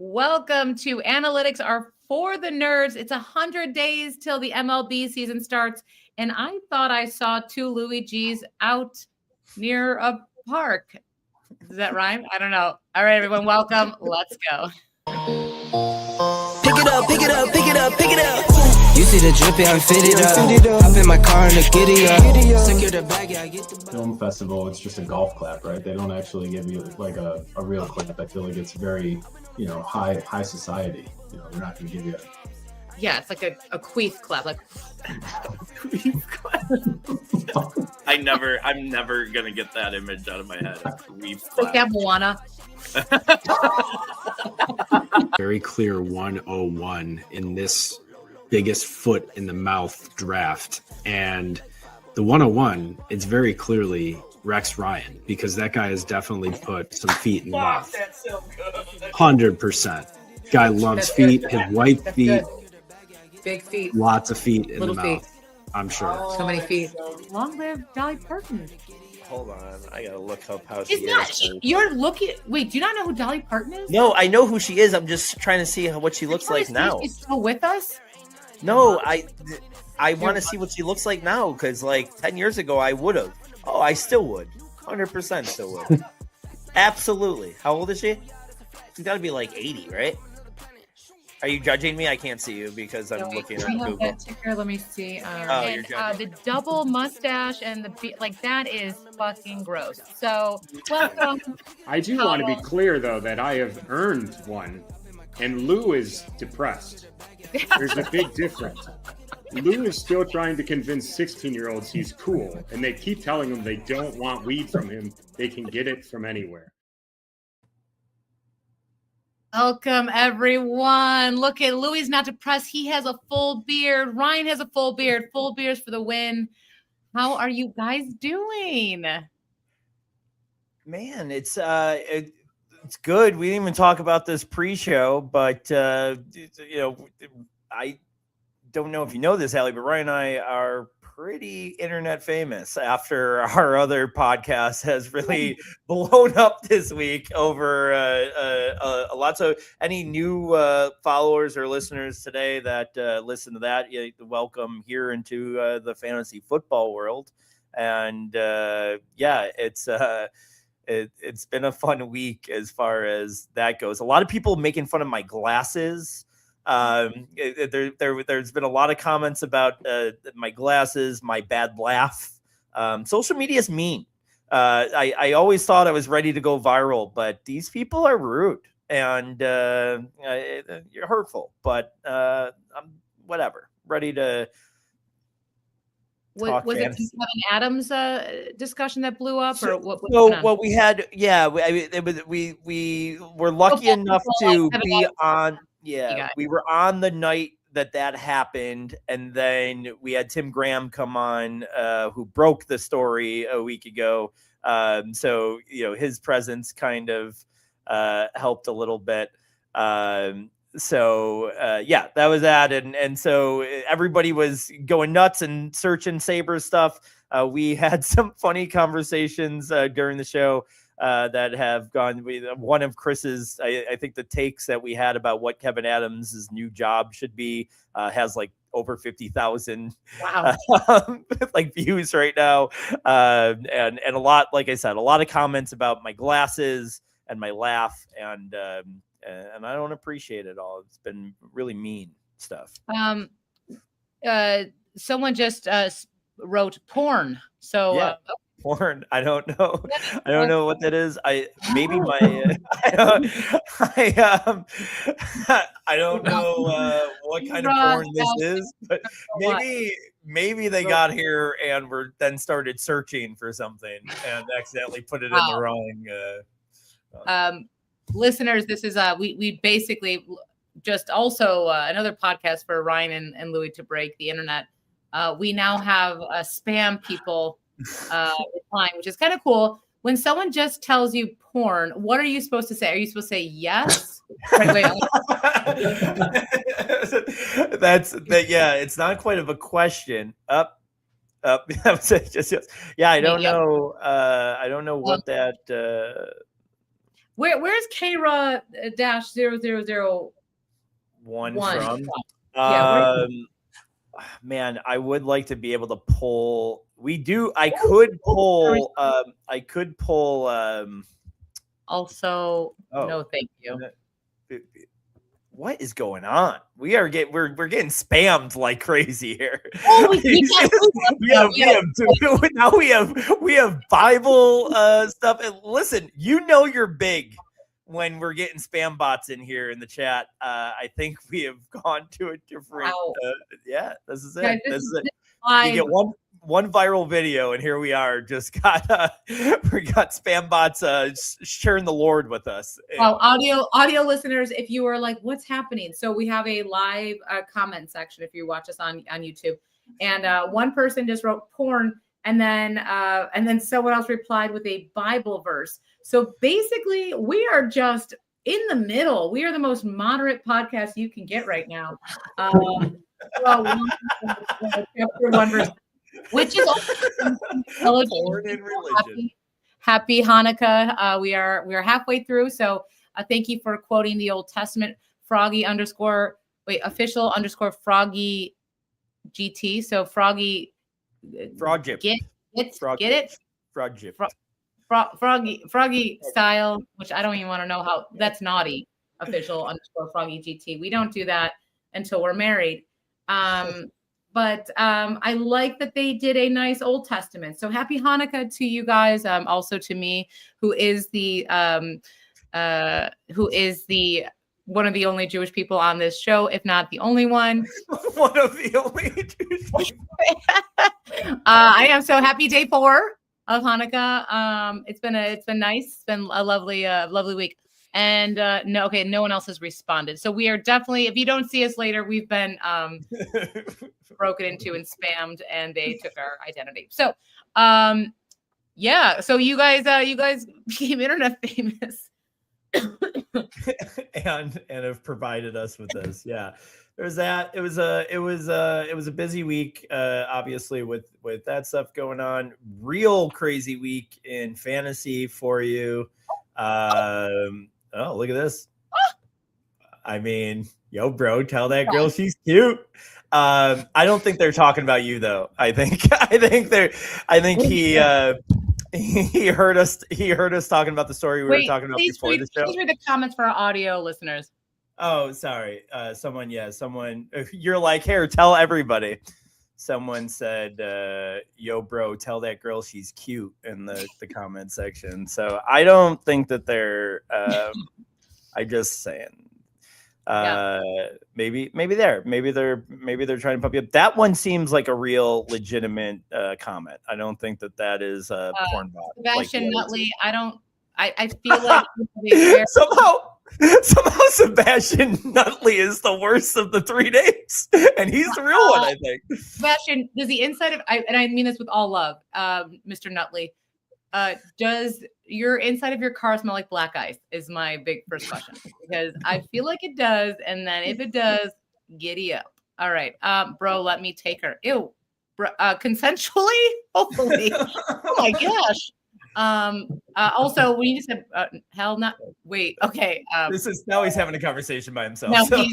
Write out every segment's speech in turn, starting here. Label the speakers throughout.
Speaker 1: Welcome to Analytics Are for the Nerds. It's 100 days till the MLB season starts, and I thought I saw two Louis G's out near a park. Does that rhyme? I don't know. All right, everyone, welcome. Let's go.
Speaker 2: Pick it up, pick it up, pick it up, pick it up. You see the drippy, I'm fitted up. Hop in my car and the giddy up. Secure the bag, yeah, I get the bag.
Speaker 3: Film festival, it's just a golf clap, right? They don't actually give you like a real clap. I feel like it's very, high society. They're not going to give you
Speaker 1: Yeah, it's like a queef clap, like
Speaker 4: I'm never gonna get that image out of my head. Queef
Speaker 1: like that Moana.
Speaker 5: Very clear 101 in this biggest foot in the mouth draft. And the 101, it's very clearly Rex Ryan, because that guy has definitely put some feet in the mouth. 100%. Guy loves feet, his white feet.
Speaker 1: Big feet.
Speaker 5: Lots of feet in
Speaker 1: Little
Speaker 5: the mouth.
Speaker 1: feet.
Speaker 5: I'm sure.
Speaker 1: So many feet. Long live Dolly Parton.
Speaker 4: Hold on, I gotta look up how she
Speaker 1: It's not.
Speaker 4: is.
Speaker 1: You're looking. Wait, do you not know who Dolly Parton is?
Speaker 4: No, I know who she is. I'm just trying to see what she looks like now.
Speaker 1: She's still with us.
Speaker 4: No, I want to see what she looks like now, because like 10 years ago I would have. Oh, I still would. 100% still would. Absolutely. How old is she? She's got to be like 80, right? Are you judging me? I can't see you because I'm looking on Google.
Speaker 1: That ticker. Let me see.
Speaker 4: You're
Speaker 1: And,
Speaker 4: judging.
Speaker 1: the double mustache and that is fucking gross. So welcome.
Speaker 6: I do want to be clear, though, that I have earned one, and Lou is depressed. There's a big difference. Lou is still trying to convince 16-year-olds he's cool, and they keep telling him they don't want weed from him. They can get it from anywhere.
Speaker 1: Welcome, everyone. Look at Louis not depressed. He has a full beard. Ryan has a full beard. Full beards for the win. How are you guys doing?
Speaker 4: Man, it's good. We didn't even talk about this pre-show, but I don't know if you know this, Allie, but Ryan and I are pretty internet famous after our other podcast has really blown up this week over lots of any new followers or listeners today that listen to that. Welcome here into the fantasy football world. And it's been a fun week as far as that goes. A lot of people making fun of my glasses. There's been a lot of comments about my glasses, my bad laugh. Social media is mean. I always thought I was ready to go viral, but these people are rude and you're hurtful. But I'm whatever, ready to.
Speaker 1: Was it Kevin Adams discussion that blew up, or what?
Speaker 4: We had, we were lucky enough to be on. Yeah, we were on the night that happened, and then we had Tim Graham come on, who broke the story a week ago. So his presence kind of helped a little bit. That was that, and so everybody was going nuts and searching Sabres stuff. We had some funny conversations during the show. That have gone. One of Chris's, I think, the takes that we had about what Kevin Adams' new job should be has like over 50,000 views right now, and a lot, like I said, a lot of comments about my glasses and my laugh, and I don't appreciate it all. It's been really mean stuff.
Speaker 1: Someone just wrote porn. So.
Speaker 4: Yeah. Porn. I don't know. I don't know what that is. I don't know what kind of porn this is, but maybe they got here and were then started searching for something and accidentally put it in the wrong.
Speaker 1: Listeners, this is we basically just also another podcast for Ryan and Louis to break the internet. We now have spam people replying, which is kind of cool. When someone just tells you porn, what are you supposed to say? Are you supposed to say yes? Wait.
Speaker 4: It's not quite of a question. Up. just yes. Yeah, I don't know. I don't know what that.
Speaker 1: Where's Kara dash 0001
Speaker 4: from?
Speaker 1: Yeah,
Speaker 4: man, I would like to be able to pull. I could pull.
Speaker 1: Also, no, thank you.
Speaker 4: What is going on? We're getting spammed like crazy here.
Speaker 1: Oh,
Speaker 4: we have Bible stuff. And listen, you're big when we're getting spam bots in here in the chat. I think we have gone to a different. Yeah, this is it.
Speaker 1: Guys,
Speaker 4: this is it. You get one viral video, and here we are. Just got we got spam bots sharing the Lord with us.
Speaker 1: Well, audio listeners, if you are like, what's happening? So we have a live comment section if you watch us on YouTube, and one person just wrote porn, and then someone else replied with a Bible verse. So basically, we are just in the middle. We are the most moderate podcast you can get right now. Chapter 1 verse. Which is also
Speaker 4: in religion.
Speaker 1: Happy Hanukkah. We are halfway through. So thank you for quoting the Old Testament. Official _ Froggy GT. So Froggy.
Speaker 4: Froggy.
Speaker 1: Get it? Froggy style, which I don't even want to know how. That's naughty. Official _ Froggy GT. We don't do that until we're married. But I like that they did a nice Old Testament. So happy Hanukkah to you guys. Also to me, who is the one of the only Jewish people on this show, if not the only one.
Speaker 4: One of the only Jewish people.
Speaker 1: I am so happy. Day 4 of Hanukkah. It's been nice. It's been a lovely week. And no one else has responded. So we are definitely, if you don't see us later, we've been broken into and spammed, and they took our identity. So so you guys became internet famous.
Speaker 4: and have provided us with this. Yeah. There's that. It was a busy week, obviously with that stuff going on. Real crazy week in fantasy for you. Oh, look at this. I mean, yo, bro, tell that girl she's cute. I don't think they're talking about you though. I think he heard us talking about the story we were talking about before the show.
Speaker 1: Please read the comments for our audio listeners.
Speaker 4: Oh, sorry. Someone, you're like, here, tell everybody. Someone said, yo, bro, tell that girl she's cute in the comment section. So I don't think that they're, I just saying, maybe they're trying to pump you up. That one seems like a real legitimate comment. I don't think that is a porn bot.
Speaker 1: Sebastian Nutley, I feel like
Speaker 4: somehow Sebastian Nutley is the worst of the 3 names, and he's the real one, I think.
Speaker 1: Sebastian, does the inside of and I mean this with all love, Mr. Nutley, does your inside of your car smell like black ice? Is my big first question, because I feel like it does, and then if it does, giddy up. All right, bro, let me take her. Ew, bro, consensually, hopefully. Oh my gosh. Also, when you just said hell not wait, okay.
Speaker 4: This is now he's having a conversation by himself.
Speaker 1: No,
Speaker 4: so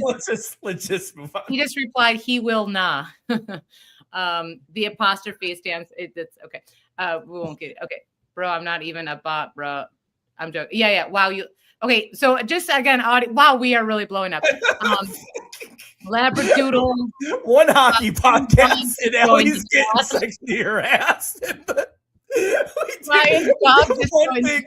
Speaker 4: let's just move on.
Speaker 1: He just replied, he will not. The apostrophe stands. It's okay. We won't get it. Okay, bro, I'm not even a bot, bro. I'm joking. Yeah. Wow, you. Okay, so just again, wow, we are really blowing up. Labradoodle.
Speaker 4: One hockey podcast, and Allie's getting sexually harassed. One big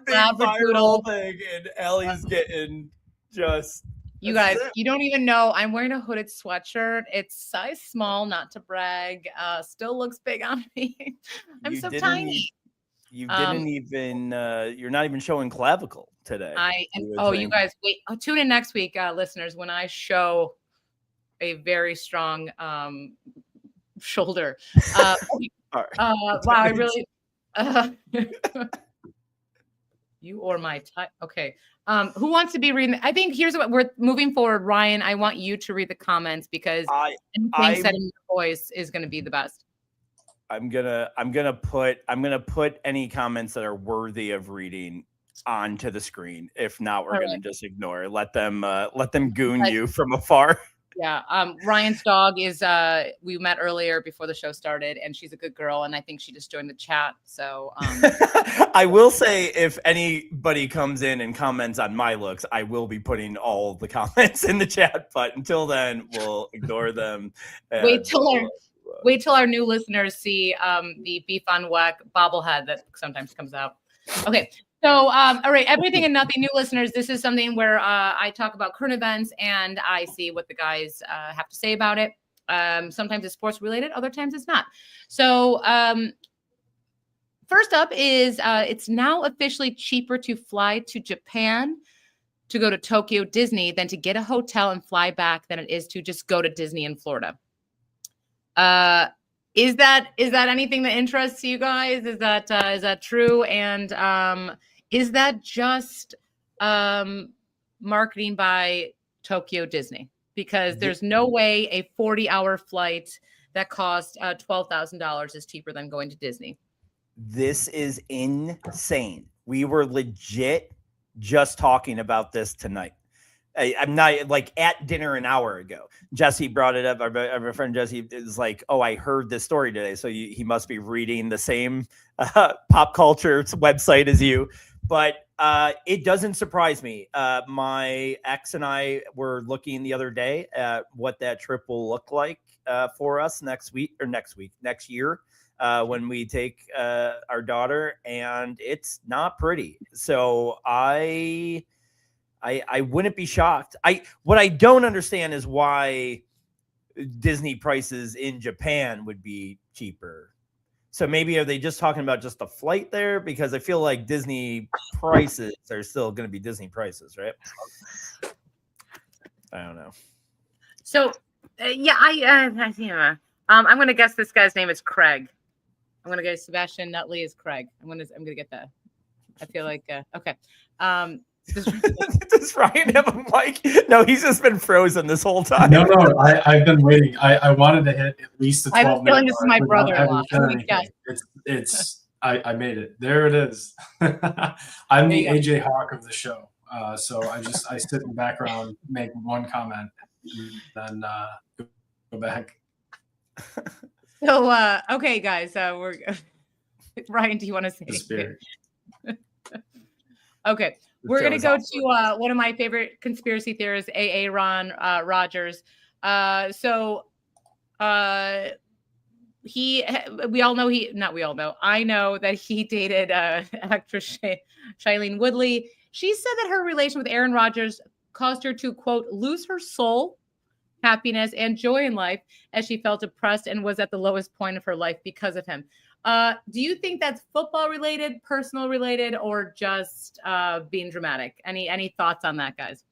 Speaker 4: viral thing, and Allie's getting just.
Speaker 1: You guys, you don't even know. I'm wearing a hooded sweatshirt. It's size small, not to brag. Still looks big on me. I'm so tiny.
Speaker 4: You didn't even. You're not even showing clavicle today.
Speaker 1: You guys, wait. Tune in next week, listeners, when I show a very strong shoulder.
Speaker 4: Right.
Speaker 1: Wow, I really. You or my type. Okay. Who wants to be reading? I think here's what we're moving forward. Ryan, I want you to read the comments, because anything said in your voice is going to be the best.
Speaker 4: I'm gonna put any comments that are worthy of reading onto the screen. If not, we're
Speaker 1: All
Speaker 4: going
Speaker 1: right.
Speaker 4: to just ignore. Let them goon you from afar.
Speaker 1: Yeah. Ryan's dog is we met earlier before the show started, and she's a good girl, and I think she just joined the chat. So
Speaker 4: I will say, if anybody comes in and comments on my looks, I will be putting all the comments in the chat. But until then, we'll ignore them.
Speaker 1: Wait till our new listeners see the Beef on Whack bobblehead that sometimes comes out. Okay. So, all right, everything and nothing, new listeners. This is something where I talk about current events and I see what the guys have to say about it. Sometimes it's sports related, other times it's not. So, first up is it's now officially cheaper to fly to Japan to go to Tokyo Disney than to get a hotel and fly back than it is to just go to Disney in Florida. Is that anything that interests you guys? Is that true? And is that just marketing by Tokyo Disney? Because there's no way a 40-hour flight that costs $12,000 is cheaper than going to Disney.
Speaker 4: This is insane. We were legit just talking about this tonight. I'm not like at dinner an hour ago. Jesse brought it up. Our friend Jesse is like, "Oh, I heard this story today." So he must be reading the same pop culture website as you. But it doesn't surprise me. My ex and I were looking the other day at what that trip will look like for us next year when we take our daughter, and it's not pretty. So I wouldn't be shocked. What I don't understand is why Disney prices in Japan would be cheaper. So maybe are they just talking about just the flight there? Because I feel like Disney prices are still going to be Disney prices, right? I don't know.
Speaker 1: So I'm going to guess this guy's name is Craig. I'm going to guess Sebastian Nutley is Craig. I'm going to get that. I feel like okay.
Speaker 4: Does Ryan have a mic? No, he's just been frozen this whole time.
Speaker 3: No, I've been waiting. I wanted to hit at least the 12 minutes.
Speaker 1: I'm feeling this is my brother-in-law.
Speaker 3: I made it. There it is. I'm the AJ Hawk of the show. So I sit in the background, make one comment, then go back.
Speaker 1: So okay, guys, we're Ryan. Do you want to say anything? Okay. We're going to go to one of my favorite conspiracy theorists, Ron Rodgers. I know that he dated actress Shailene Woodley. She said that her relation with Aaron Rodgers caused her to, quote, lose her soul, happiness, and joy in life as she felt depressed and was at the lowest point of her life because of him. Do you think that's football related, personal related, or just being dramatic? Any thoughts on that, guys?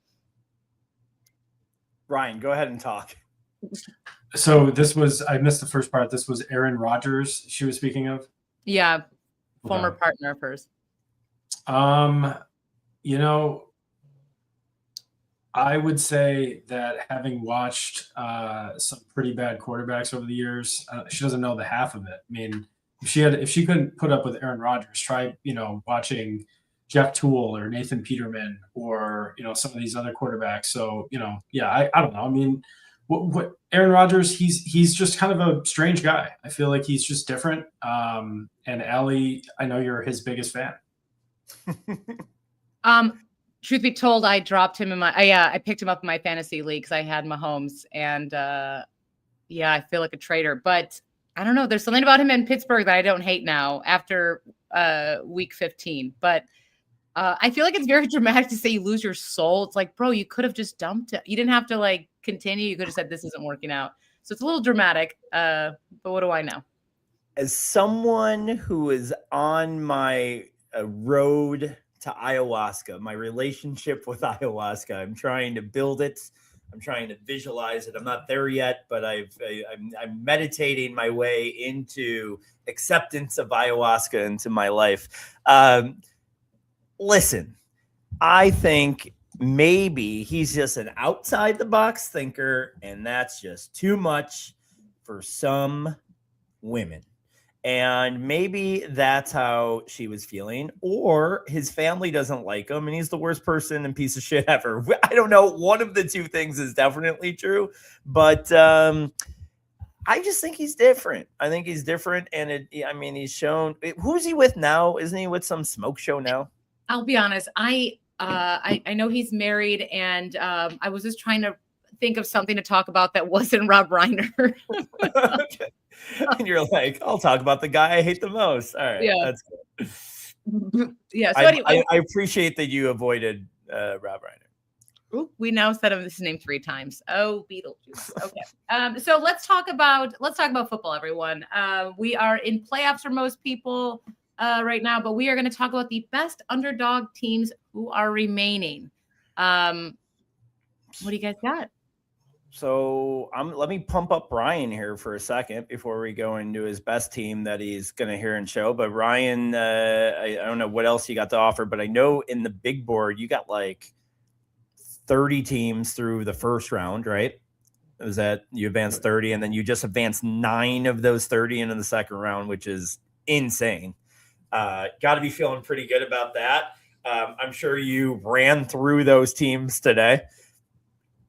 Speaker 4: Ryan, go ahead and talk.
Speaker 3: So I missed the first part. This was Aaron Rodgers she was speaking of?
Speaker 1: Yeah. Former partner of hers.
Speaker 3: I would say that having watched some pretty bad quarterbacks over the years, she doesn't know the half of it. I mean, if she couldn't put up with Aaron Rodgers, try watching Jeff Toole or Nathan Peterman or some of these other quarterbacks. So I don't know. I mean, what Aaron Rodgers, he's just kind of a strange guy. I feel like he's just different. And Allie, I know you're his biggest fan.
Speaker 1: Truth be told, I dropped him in I picked him up in my fantasy league because I had Mahomes, and I feel like a traitor. But I don't know. There's something about him in Pittsburgh that I don't hate now after week 15. But I feel like it's very dramatic to say you lose your soul. It's like, bro, you could have just dumped it. You didn't have to continue. You could have said this isn't working out. So it's a little dramatic. But what do I know?
Speaker 4: As someone who is on my road to ayahuasca, my relationship with ayahuasca, I'm trying to build it. I'm trying to visualize it. I'm not there yet, but I'm meditating my way into acceptance of ayahuasca into my life. Listen, I think maybe he's just an outside the box thinker, and that's just too much for some women. And maybe that's how she was feeling, or his family doesn't like him and he's the worst person and piece of shit ever. I don't know. One of the two things is definitely true, but I just think he's different. I think he's different. And he's shown. Who's he with now? Isn't he with some smoke show now?
Speaker 1: I'll be honest. I know he's married, and I was just trying to think of something to talk about that wasn't Rob Reiner.
Speaker 4: Okay. And you're like, I'll talk about the guy I hate the most. All right.
Speaker 1: Yeah.
Speaker 4: That's good.
Speaker 1: Yeah. So
Speaker 4: anyway, I appreciate that you avoided Rob Reiner.
Speaker 1: Ooh, we now said his name 3 times. Oh, Beetlejuice. Okay. So let's talk about football, everyone. We are in playoffs for most people right now, but we are going to talk about the best underdog teams who are remaining. What do you guys got?
Speaker 4: So let me pump up Ryan here for a second before we go into his best team that he's going to hear and show. But Ryan, I don't know what else you got to offer, but I know in the big board, you got like 30 teams through the first round, right? Is that you advanced 30 and then you just advanced 9 of those 30 into the second round, which is insane. Got to be feeling pretty good about that. I'm sure you ran through those teams today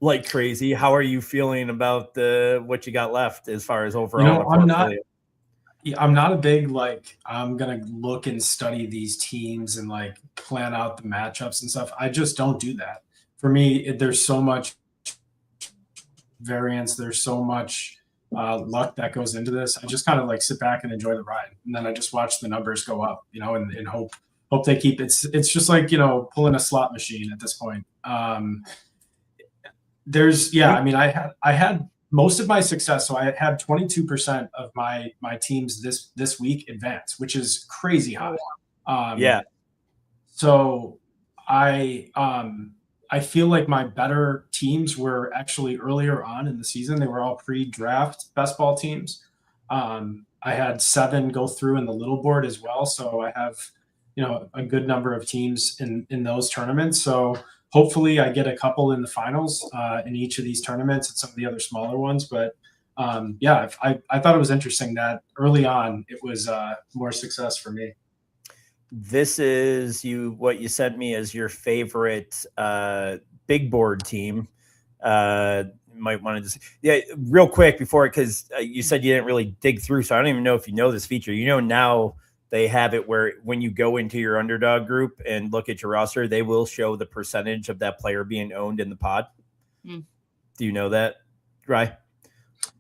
Speaker 4: like crazy. How are you feeling about what you got left as far as overall?
Speaker 3: I'm not a big, I'm going to look and study these teams and plan out the matchups and stuff. I just don't do that. For me, there's so much variance. There's so much luck that goes into this. I just kind of sit back and enjoy the ride. And then I just watch the numbers go up, and hope they keep it's just pulling a slot machine at this point. I had most of my success. So I had 22% of my teams this week advance, which is crazy high. So I feel like my better teams were actually earlier on in the season. They were all pre-draft best ball teams. I had 7 go through in the little board as well. So I have, a good number of teams in those tournaments. So hopefully I get a couple in the finals in each of these tournaments and some of the other smaller ones. But I thought it was interesting that early on it was more success for me.
Speaker 4: This is what you sent me as your favorite big board team. Might want to just real quick before, because you said you didn't really dig through, so I don't even know if you know this feature. Now they have it where when you go into your underdog group and look at your roster, they will show the percentage of that player being owned in the pod. Do you know that, Rye?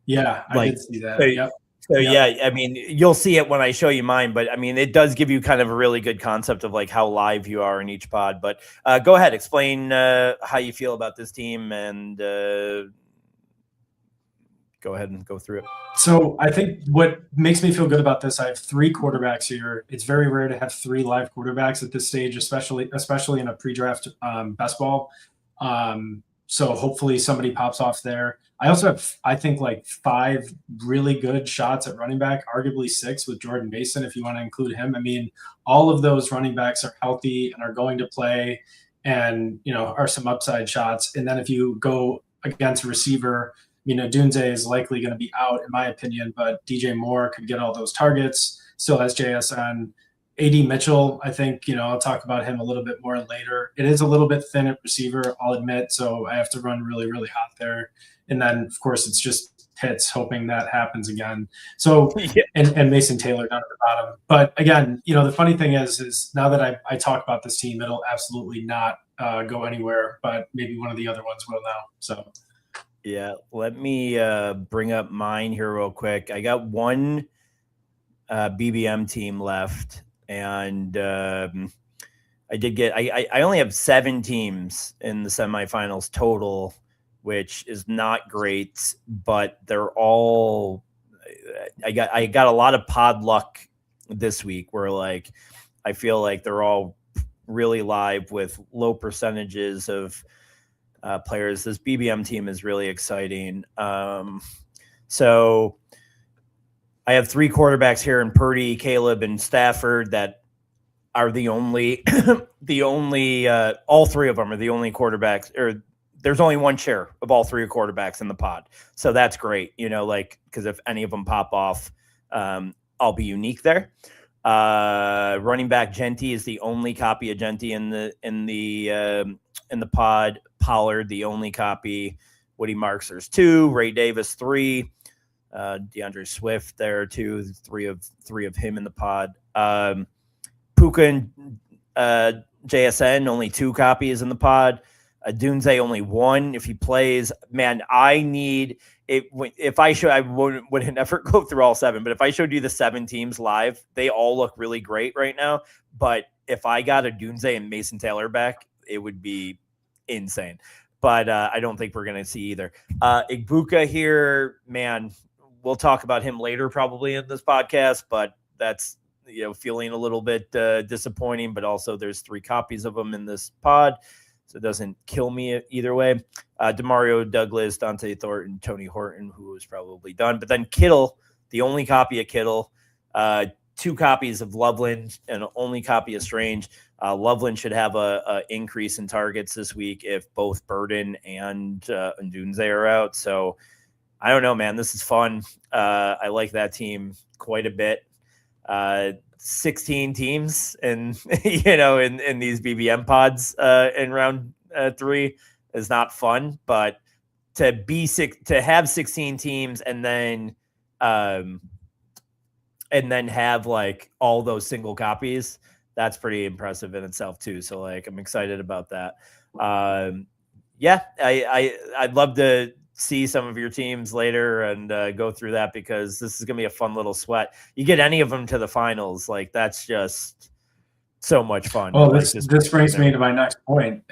Speaker 3: Yeah, I did see that. Yep.
Speaker 4: So yeah, you'll see it when I show you mine, but it does give you kind of a really good concept of how live you are in each pod. But go ahead, explain how you feel about this team, and go ahead and go through it.
Speaker 3: So I think what makes me feel good about this, I have 3 quarterbacks here. It's very rare to have 3 live quarterbacks at this stage, especially in a pre-draft best ball. So hopefully somebody pops off there. I also have, I think, 5 really good shots at running back, arguably 6 with Jordan Mason, if you want to include him. All of those running backs are healthy and are going to play and, are some upside shots. And then if you go against a receiver, Dunze is likely going to be out, in my opinion, but DJ Moore could get all those targets. Still has JSN. AD Mitchell, I think, I'll talk about him a little bit more later. It is a little bit thin at receiver, I'll admit, so I have to run really, really hot there. And then, of course, it's just Pitts, hoping that happens again. So, and Mason Taylor down at the bottom. But again, the funny thing is now that I talk about this team, it'll absolutely not go anywhere, but maybe one of the other ones will now. So.
Speaker 4: Yeah, let me bring up mine here real quick. I got one BBM team left, and I did get. I only have 7 teams in the semifinals total, which is not great, but they're all. I got a lot of pod luck this week, where I feel like they're all really live with low percentages of players. This BBM team is really exciting. So I have 3 quarterbacks here in Purdy, Caleb, and Stafford that are the only, all 3 of them are the only quarterbacks, or there's only one share of all 3 quarterbacks in the pod. So that's great, because if any of them pop off, I'll be unique there. Running back Genty is the only copy of Genty in the pod. Pollard, the only copy. Woody Marks, there's 2. Ray Davis, 3. DeAndre Swift there too. 3 of him in the pod. Puka and JSN, only 2 copies in the pod. Dunze, only 1 if he plays. Man, I need it. If I show, I wouldn't never go through all 7, but if I showed you the 7 teams live, they all look really great right now. But if I got a Dunze and Mason Taylor back, it would be insane. But I don't think we're going to see either. Igbuka here, man, we'll talk about him later probably in this podcast, but that's, feeling a little bit disappointing, but also there's 3 copies of him in this pod, so it doesn't kill me either way. Demario Douglas, Dante Thornton, Tony Horton, who was probably done. But then Kittle, the only copy of Kittle, 2 copies of Loveland, and only copy of Strange. Loveland should have a increase in targets this week if both Burden and Ndunze are out. So I don't know, man. This is fun. I like that team quite a bit. 16 teams and in these BBM pods in round 3 is not fun, but to have 16 teams and then have like all those single copies, that's pretty impressive in itself too. So like, I'm excited about that. I'd love to see some of your teams later and go through that, because this is going to be a fun little sweat. You get any of them to the finals, like that's just so much fun.
Speaker 3: Well, this brings me to my next point.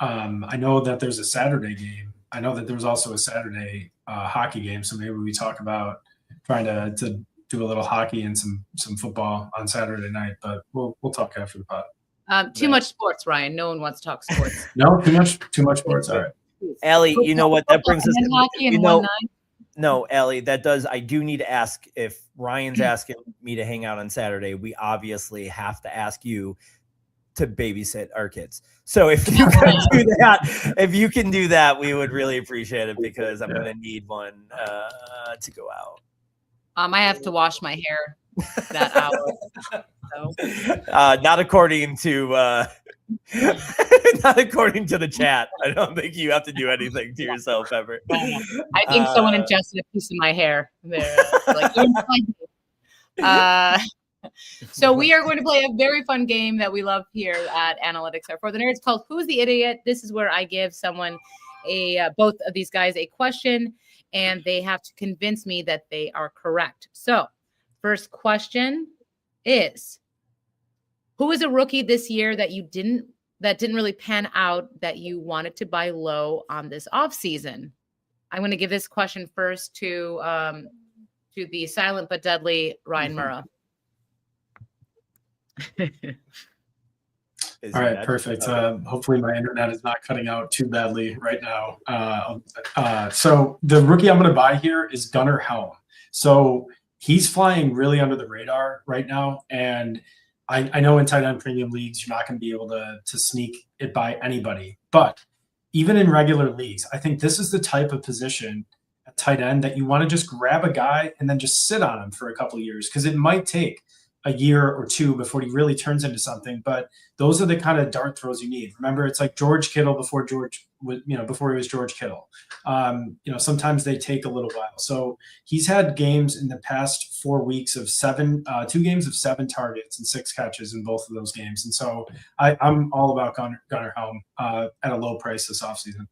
Speaker 3: I know that there's a Saturday game. I know that there was also a Saturday hockey game. So maybe we talk about trying to do a little hockey and some football on Saturday night, but we'll talk after the pod.
Speaker 1: Too much sports, Ryan. No one wants to talk sports.
Speaker 3: No, too much sports. All right.
Speaker 4: Allie, you know what? That brings us to no, Allie, that does. I do need to ask, if Ryan's asking me to hang out on Saturday, we obviously have to ask you to babysit our kids. So if you can do that, we would really appreciate it, because I'm going to need one to go out.
Speaker 1: I have to wash my hair that hour. So.
Speaker 4: Not according to the chat. I don't think you have to do anything to yourself ever.
Speaker 1: I think someone ingested a piece of my hair there. So we are going to play a very fun game that we love here at Analytics Are For the Nerds, called Who's the Idiot? This is where I give someone both of these guys a question, and they have to convince me that they are correct. So first question is, who is a rookie this year that didn't really pan out, that you wanted to buy low on this offseason? I'm going to give this question first to the silent but deadly Ryan Murrah.
Speaker 3: All right, perfect. Hopefully my internet is not cutting out too badly right now. So the rookie I'm going to buy here is Gunnar Helm. So he's flying really under the radar right now, and I know in tight end premium leagues, you're not going to be able to sneak it by anybody. But even in regular leagues, I think this is the type of position at tight end that you want to just grab a guy and then just sit on him for a couple of years, because it might take a year or two before he really turns into something. But those are the kind of dart throws you need. Remember, it's like George Kittle before he was George Kittle. Sometimes they take a little while. So he's had games in the past 4 weeks of 2 games of 7 targets and 6 catches in both of those games. And so I'm all about Gunnar Helm at a low price this offseason.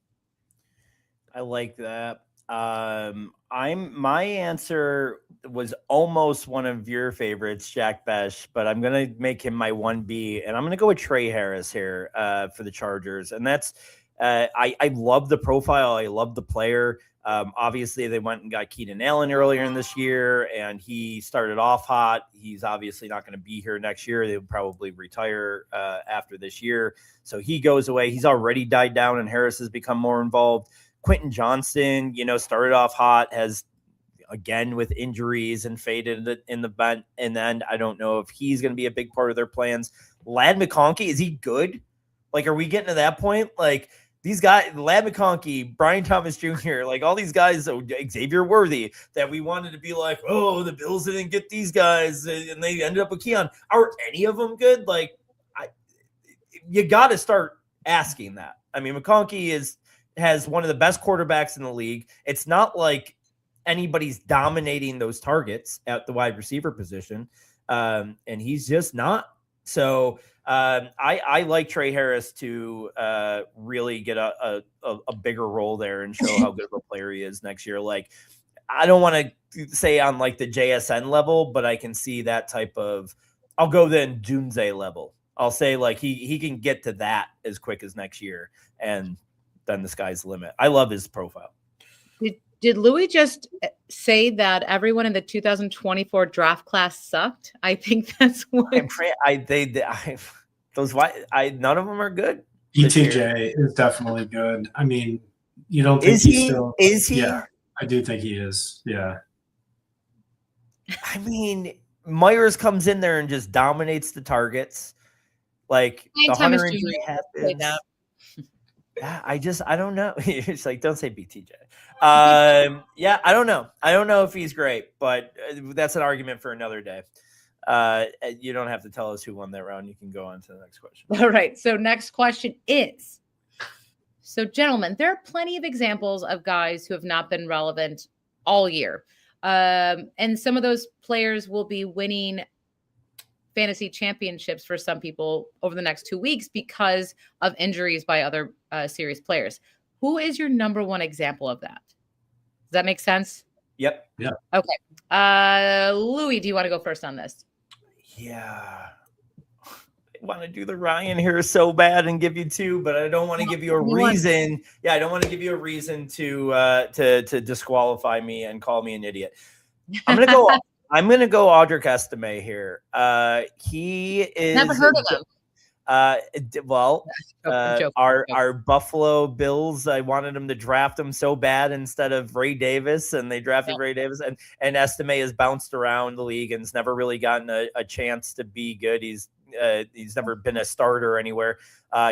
Speaker 4: I like that. My answer was almost one of your favorites, Jack Besh, but I'm going to make him my 1B, and I'm going to go with Trey Harris here for the Chargers. And that's, I love the profile. I love the player. Obviously they went and got Keenan Allen earlier in this year, and he started off hot. He's obviously not going to be here next year. They'll probably retire after this year. So he goes away. He's already died down, and Harris has become more involved. Quentin Johnston, started off hot, has again with injuries and faded in the end. I don't know if he's going to be a big part of their plans. Ladd McConkey, is he good? Like, are we getting to that point? Like, These guys, Lad McConkey, Brian Thomas Jr., like all these guys, Xavier Worthy, that we wanted to be like, oh, the Bills didn't get these guys, and they ended up with Keon. Are any of them good? Like, you got to start asking that. I mean, McConkey has one of the best quarterbacks in the league. It's not like anybody's dominating those targets at the wide receiver position, and he's just not. So I like Trey Harris to really get a bigger role there and show how good of a player he is next year. Like, I don't want to say on like the JSN level, but I can see that type of, I'll go then Dunze level. I'll say like he can get to that as quick as next year, and then the sky's the limit. I love his profile.
Speaker 1: Did Louis just say that everyone in the 2024 draft class sucked? I think that's what
Speaker 4: none of them are good.
Speaker 3: BTJ is definitely good. I mean, you don't think
Speaker 4: is he?
Speaker 3: Yeah, I do think he is. Yeah.
Speaker 4: I mean, Myers comes in there and just dominates the targets. Like the Hunter injury happens. I don't know. It's like, don't say BTJ. Yeah, I don't know. I don't know if he's great, but that's an argument for another day. You don't have to tell us who won that round. You can go on to the next question.
Speaker 1: All right. So next question is, so gentlemen, there are plenty of examples of guys who have not been relevant all year. And some of those players will be winning fantasy championships for some people over the next 2 weeks because of injuries by other serious players. Who is your number one example of that? Does that make sense?
Speaker 4: Yep.
Speaker 3: Yeah.
Speaker 1: Okay. Louis, do you want to go first on this?
Speaker 4: Yeah. I want to do the Ryan here so bad and give you two, but I don't want to give you a reason. Yeah, I don't want to give you a reason to disqualify me and call me an idiot. I'm gonna go Audric Estime here. He is
Speaker 1: never heard of him.
Speaker 4: Our Buffalo Bills, I wanted them to draft him so bad instead of Ray Davis, and they drafted Ray Davis. And Estime has bounced around the league and has never really gotten a chance to be good. He's never been a starter anywhere.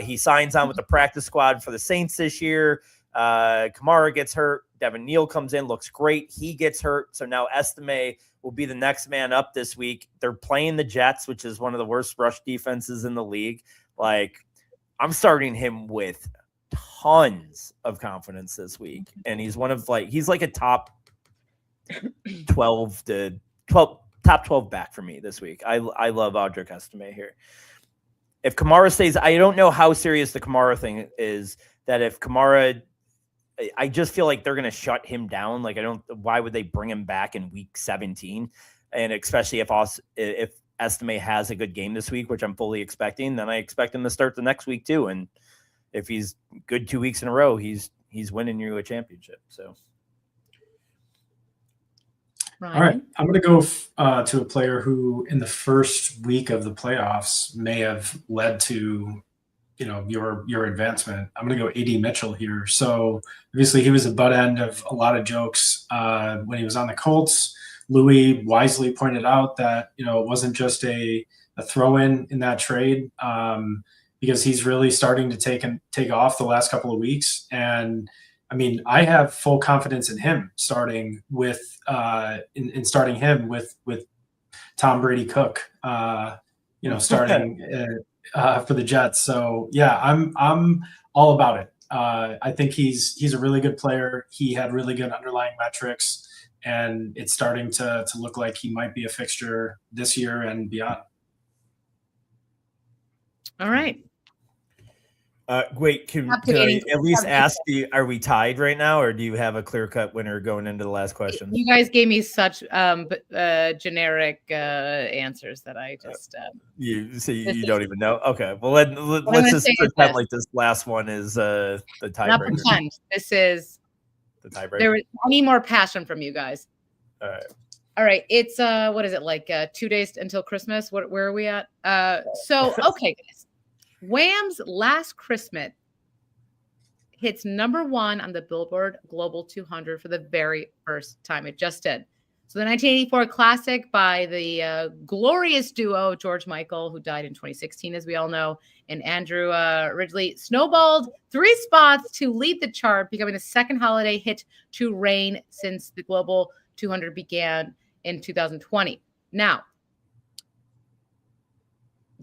Speaker 4: He signs on with the practice squad for the Saints this year. Kamara gets hurt. Devin Neal comes in, looks great. He gets hurt. So now Estime will be the next man up this week. They're playing the Jets, which is one of the worst rush defenses in the league. Like, I'm starting him with tons of confidence this week. And he's he's like a top 12 back for me this week. I love Audric Estime here. If Kamara stays, I don't know how serious the Kamara thing is, that if Kamara, I just feel like they're going to shut him down. Like, why would they bring him back in week 17? And especially if Estime has a good game this week, which I'm fully expecting, then I expect him to start the next week too. And if he's good 2 weeks in a row, he's winning you a championship. So.
Speaker 3: Ryan. All right. I'm going to go to a player who in the first week of the playoffs may have led to, your advancement. I'm going to go AD Mitchell here. So obviously he was a butt end of a lot of jokes when he was on the Colts. Louis wisely pointed out that, it wasn't just a throw-in in that trade because he's really starting to take off the last couple of weeks. And I mean, I have full confidence in him starting with starting him with Tom Brady Cook, starting for the Jets. So yeah, I'm all about it. I think he's a really good player. He had really good underlying metrics, and it's starting to look like he might be a fixture this year and beyond.
Speaker 1: All right.
Speaker 4: Wait, can I at least ask you, are we tied right now, or do you have a clear-cut winner going into the last question?
Speaker 1: You guys gave me such generic answers that I just
Speaker 4: you don't even know. Okay, well let's just pretend like this last one is the tiebreaker.
Speaker 1: Not pretend. This is
Speaker 4: the tiebreaker.
Speaker 1: There was any more passion from you guys.
Speaker 4: All
Speaker 1: right. It's what is it, like 2 days until Christmas? Where are we at? So okay, guys. Wham's Last Christmas hits number 1 on the Billboard Global 200 for the very first time. It just did. So the 1984 classic by the glorious duo George Michael, who died in 2016, as we all know, and Andrew Ridgeley, snowballed 3 spots to lead the chart, becoming the second holiday hit to reign since the Global 200 began in 2020. Now,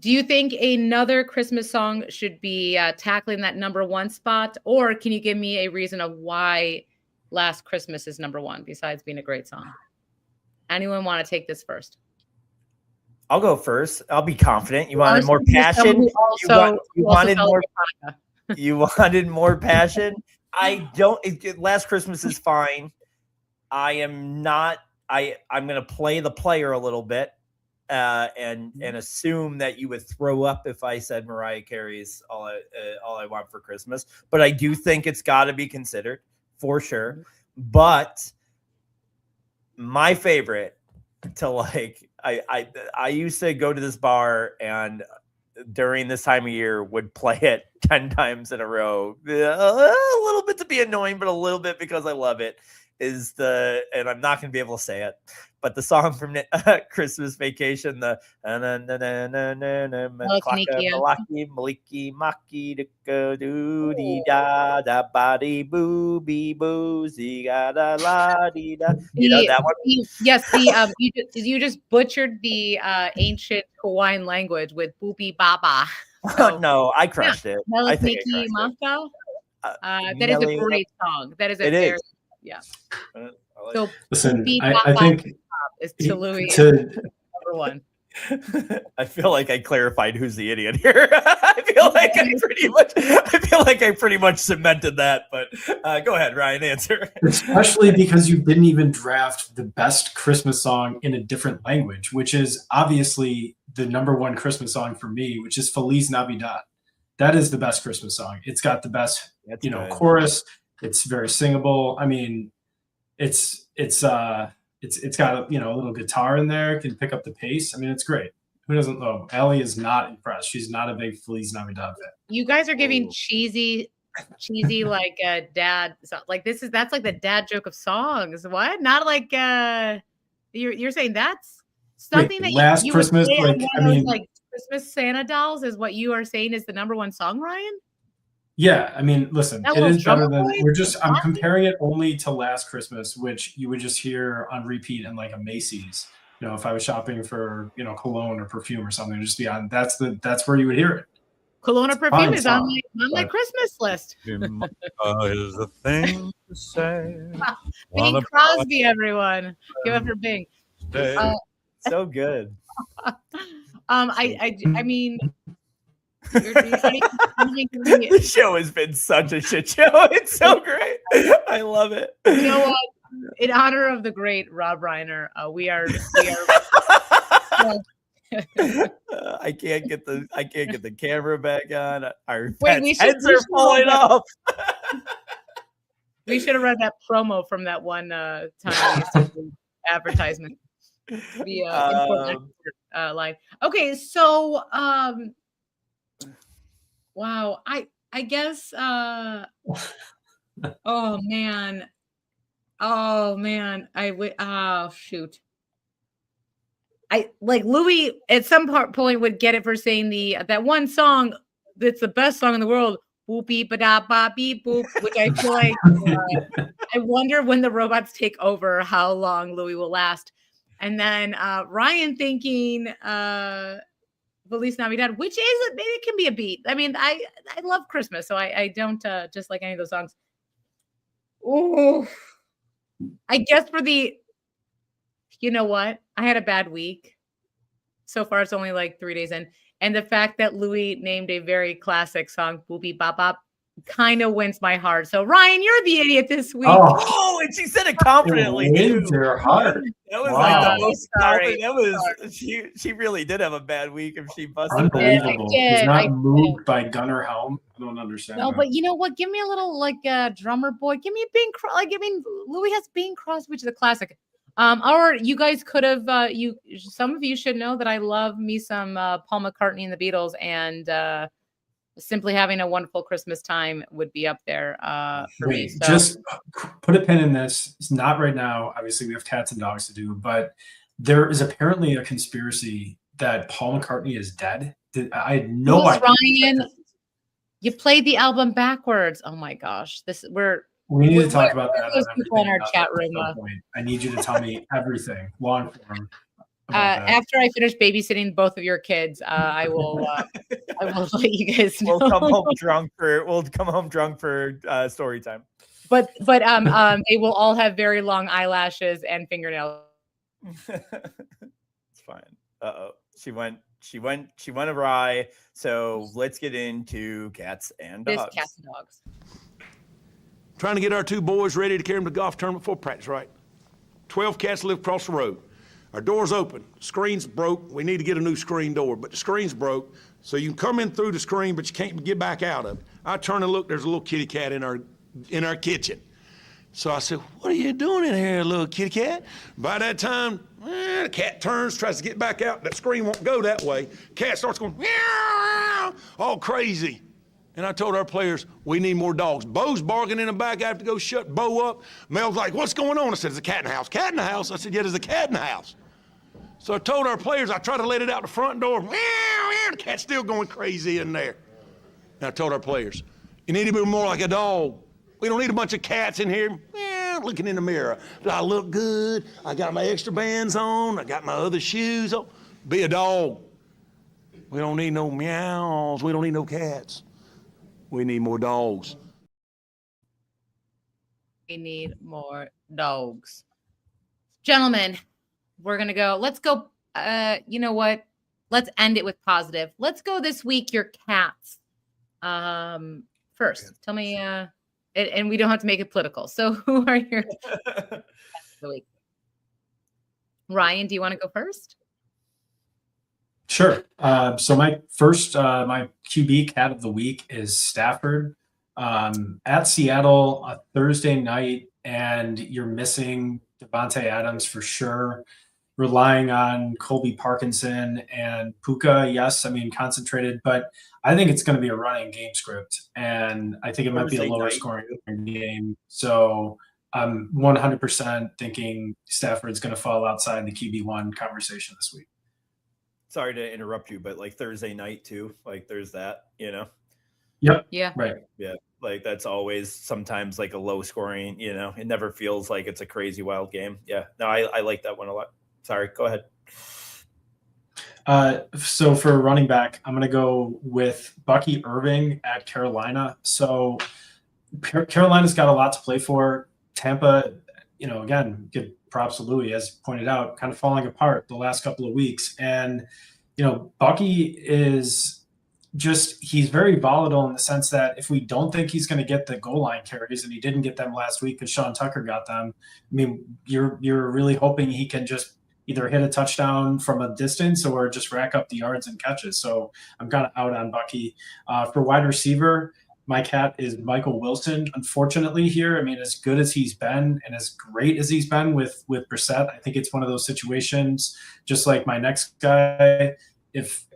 Speaker 1: do you think another Christmas song should be tackling that number 1 spot, or can you give me a reason of why Last Christmas is number 1 besides being a great song? Anyone want to take this first?
Speaker 4: I'll go first. I'll be confident. You wanted more passion. You wanted more. You wanted more passion. I don't. Last Christmas is fine. I am not. I'm going to play the player a little bit, and assume that you would throw up if I said Mariah Carey's all I Want for Christmas. But I do think it's got to be considered for sure. But my favorite to like, I used to go to this bar and during this time of year would play it 10 times in a row. A little bit to be annoying, but a little bit because I love it. And I'm not going to be able to say it, but the song from Christmas Vacation, the Maliki Maki Doody da da body boo bee boo ziga da la dee da. You know that one?
Speaker 1: Yes, you just butchered the ancient Hawaiian language with boopy baba.
Speaker 4: So, no, I crushed it. I think
Speaker 1: Maliki Maka. That is a great song. That is a very yeah. So
Speaker 3: listen, I think
Speaker 1: is to Louis number 1.
Speaker 4: I feel like I clarified who's the idiot here. I feel like I pretty much cemented that. But go ahead, Ryan, answer.
Speaker 3: Especially because you didn't even draft the best Christmas song in a different language, which is obviously the number 1 Christmas song for me, which is Feliz Navidad. That is the best Christmas song. It's got the best, chorus. It's very singable. I mean, it's got a little guitar in there, can pick up the pace. I mean, it's great. Who doesn't know? Allie is not impressed. She's not a big Feliz Navidad fan.
Speaker 1: You guys are giving cheesy like dad. Like that's like the dad joke of songs. What? Not like you're saying that's something that
Speaker 3: last Christmas.
Speaker 1: Like Christmas Santa dolls is what you are saying is the number 1 song, Ryan.
Speaker 3: Yeah, I mean, listen, it is better than I'm comparing it only to Last Christmas, which you would just hear on repeat in like a Macy's. If I was shopping for, cologne or perfume or something, just be on. That's where you would hear it.
Speaker 1: Cologne or perfume is on my Christmas list.
Speaker 7: Is a thing to say.
Speaker 1: Bing Crosby, everyone. Give up for Bing.
Speaker 4: So good.
Speaker 1: I mean.
Speaker 4: The show has been such a shit show. It's so great. I love it.
Speaker 1: You know what? In honor of the great Rob Reiner, we are
Speaker 4: I can't get the camera back on. Our heads are falling off.
Speaker 1: We should have read that promo from that one time advertisement. The line. Okay, so wow, I guess oh man, shoot. I like Louis at some point would get it for saying that one song that's the best song in the world, boopy ba-da ba beep boop, which I feel like I wonder when the robots take over how long Louis will last. And then Ryan thinking Feliz Navidad, which is maybe it can be a beat. I mean, I love Christmas, so I don't just like any of those songs. Oh, I guess you know what? I had a bad week. So far, it's only like 3 days in. And the fact that Louis named a very classic song, Boopy Bop Bop, kind of wins my heart. So, Ryan, you're the idiot this week.
Speaker 4: Oh, and she said it confidently.
Speaker 3: Wins your heart.
Speaker 4: That was like the most confident. That was she really did have a bad week if she busted.
Speaker 3: Unbelievable. He's not moved by Gunnar Helm. I don't understand.
Speaker 1: No, but you know what? Give me a little like drummer boy. Give me a Bing Crosby. I mean, Louis has Bing Crosby, which is a classic. Or you guys could have some of you should know that I love me some Paul McCartney and the Beatles, and simply having a wonderful Christmas time would be up there for me. So.
Speaker 3: Just put a pin in this. It's not right now. Obviously, we have cats and dogs to do, but there is apparently a conspiracy that Paul McCartney is dead. I had no idea.
Speaker 1: Ryan, you played the album backwards. Oh my gosh,
Speaker 3: we need to talk about that.
Speaker 1: Those people in our chat room.
Speaker 3: I need you to tell me everything, long form.
Speaker 1: After I finish babysitting both of your kids, I will let you guys know.
Speaker 4: We'll come home drunk for story time.
Speaker 1: But they will all have very long eyelashes and fingernails.
Speaker 4: It's fine. She went awry. So let's get into cats and dogs.
Speaker 1: Cats and dogs.
Speaker 8: Trying to get our 2 boys ready to carry them to golf tournament before practice, right? 12 cats live across the road. Our door's open. Screen's broke. We need to get a new screen door, but the screen's broke, so you can come in through the screen, but you can't get back out of it. I turn and look, there's a little kitty cat in our kitchen. So I said, what are you doing in here, little kitty cat? By that time, the cat turns, tries to get back out. That screen won't go that way. Cat starts going, meow, all crazy. And I told our players, we need more dogs. Bo's barking in the back. I have to go shut Bo up. Mel's like, what's going on? I said, there's a cat in the house. Cat in the house? I said, yeah, there's a cat in the house. So I told our players, I tried to let it out the front door. Meow, meow, the cat's still going crazy in there. And I told our players, you need to be more like a dog. We don't need a bunch of cats in here. Meow, looking in the mirror. Do I look good? I got my extra bands on. I got my other shoes on. Be a dog. We don't need no meows. We don't need no cats. We need more dogs.
Speaker 1: We need more dogs. Gentlemen, we're going to go. Let's go. You know what? Let's end it with positive. Let's go this week, your cats. First, tell me, and we don't have to make it political. So who are your cats of the week? Ryan, do you want to go first?
Speaker 3: Sure. So my first, my QB cat of the week is Stafford. At Seattle, a Thursday night, and you're missing Devontae Adams for sure. Relying on Colby Parkinson and Puka, yes, I mean concentrated, but I think it's going to be a running game script, and I think it might be a lower scoring game. So I'm 100% thinking Stafford's going to fall outside the QB1 conversation this week.
Speaker 4: Sorry to interrupt you, but like Thursday night too, like there's that, you know?
Speaker 3: Yep.
Speaker 1: Yeah.
Speaker 3: Right.
Speaker 4: Yeah. Like that's always sometimes like a low scoring, you know, it never feels like it's a crazy wild game. Yeah. No, I like that one a lot. Sorry. Go ahead.
Speaker 3: So for running back, I'm going to go with Bucky Irving at Carolina. So Carolina's got a lot to play for. Tampa, you know, again, give props to Louis, as pointed out, kind of falling apart the last couple of weeks. And, you know, Bucky is just, he's very volatile in the sense that if we don't think he's going to get the goal line carries, and he didn't get them last week because Sean Tucker got them, I mean, you're really hoping he can just either hit a touchdown from a distance or just rack up the yards and catches. So I'm kind of out on Bucky. For wide receiver, my cat is Michael Wilson. Unfortunately here, I mean, as good as he's been and as great as he's been with Brissett, I think it's one of those situations, just like my next guy, if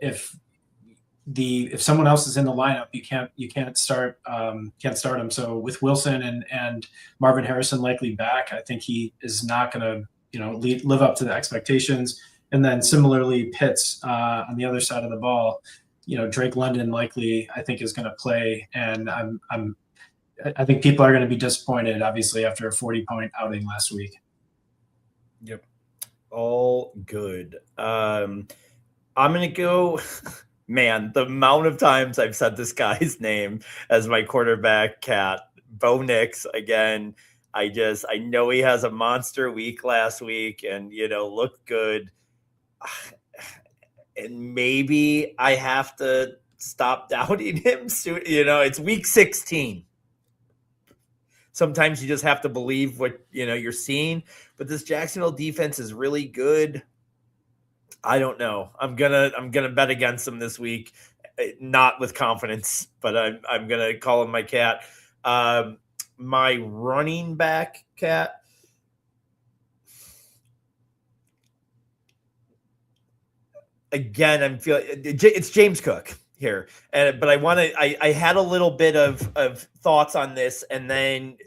Speaker 3: someone else is in the lineup, you can't start him. So with Wilson and Marvin Harrison likely back, I think he is not going to, you know, live up to the expectations. And then similarly, Pitts on the other side of the ball, you know, Drake London likely I think is going to play, and I think people are going to be disappointed, obviously, after a 40-point outing last week.
Speaker 4: Yep, all good. I'm going to go. Man, the amount of times I've said this guy's name as my quarterback cat, Bo Nix again. I know he has a monster week last week, and you know, looked good. And maybe I have to stop doubting him soon. You know, it's week 16. Sometimes you just have to believe what, you know, you're seeing. But this Jacksonville defense is really good. I don't know. I'm gonna bet against him this week, not with confidence, but I'm gonna call him my cat. My running back cat. Again, I'm feeling it's James Cook. here. But I had a little bit of thoughts on this, and then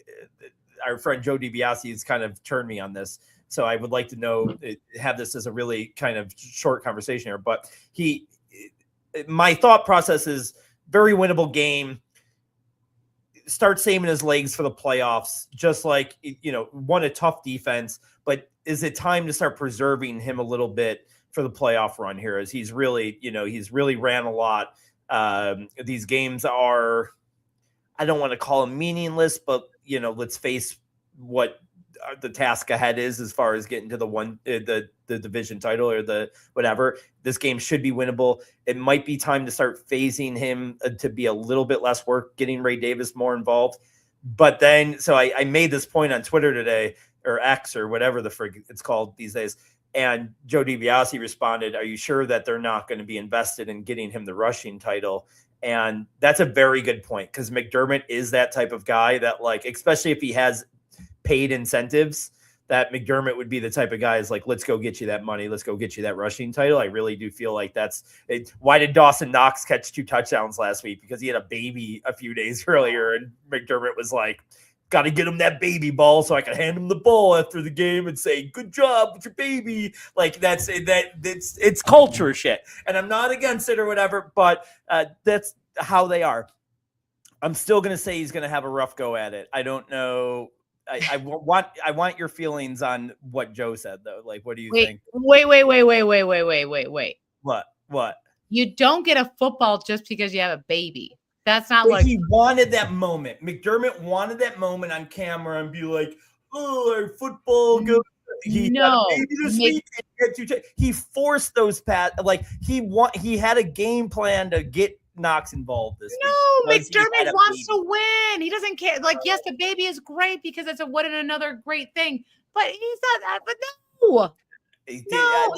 Speaker 4: our friend Joe DiBiase has kind of turned me on this. So I would like to have this as a really kind of short conversation here. But my thought process is very winnable game. Start saving his legs for the playoffs, just like, won a tough defense, but is it time to start preserving him a little bit for the playoff run here, as he's really ran a lot. These games are, I don't want to call them meaningless, but let's face what the task ahead is as far as getting to the division title or the whatever. This game should be winnable. It might be time to start phasing him to be a little bit less work, getting Ray Davis more involved. But then, so I made this point on Twitter today, or X, or whatever the frig it's called these days. And Joe DiBiase responded, "Are you sure that they're not going to be invested in getting him the rushing title?" And that's a very good point, because McDermott is that type of guy that, like, especially if he has paid incentives, that McDermott would be the type of guy is like, let's go get you that money. Let's go get you that rushing title. I really do feel like that's it. Why did Dawson Knox catch 2 touchdowns last week? Because he had a baby a few days earlier, and McDermott was like, got to get him that baby ball so I can hand him the ball after the game and say, good job with your baby. Like, it's culture shit. And I'm not against it or whatever, but that's how they are. I'm still going to say he's going to have a rough go at it. I don't know. I want your feelings on what Joe said, though. Like, what do you think?
Speaker 1: Wait.
Speaker 4: What?
Speaker 1: You don't get a football just because you have a baby. That's not
Speaker 4: but
Speaker 1: like
Speaker 4: he wanted that moment. McDermott wanted that moment on camera and be like, "Oh, our football goes." He forced those pass. Like he had a game plan to get Knox involved this
Speaker 1: week.
Speaker 4: No,
Speaker 1: McDermott wants to win. He doesn't care. Like, yes, the baby is great because it's another great thing. But he's not that. But no, he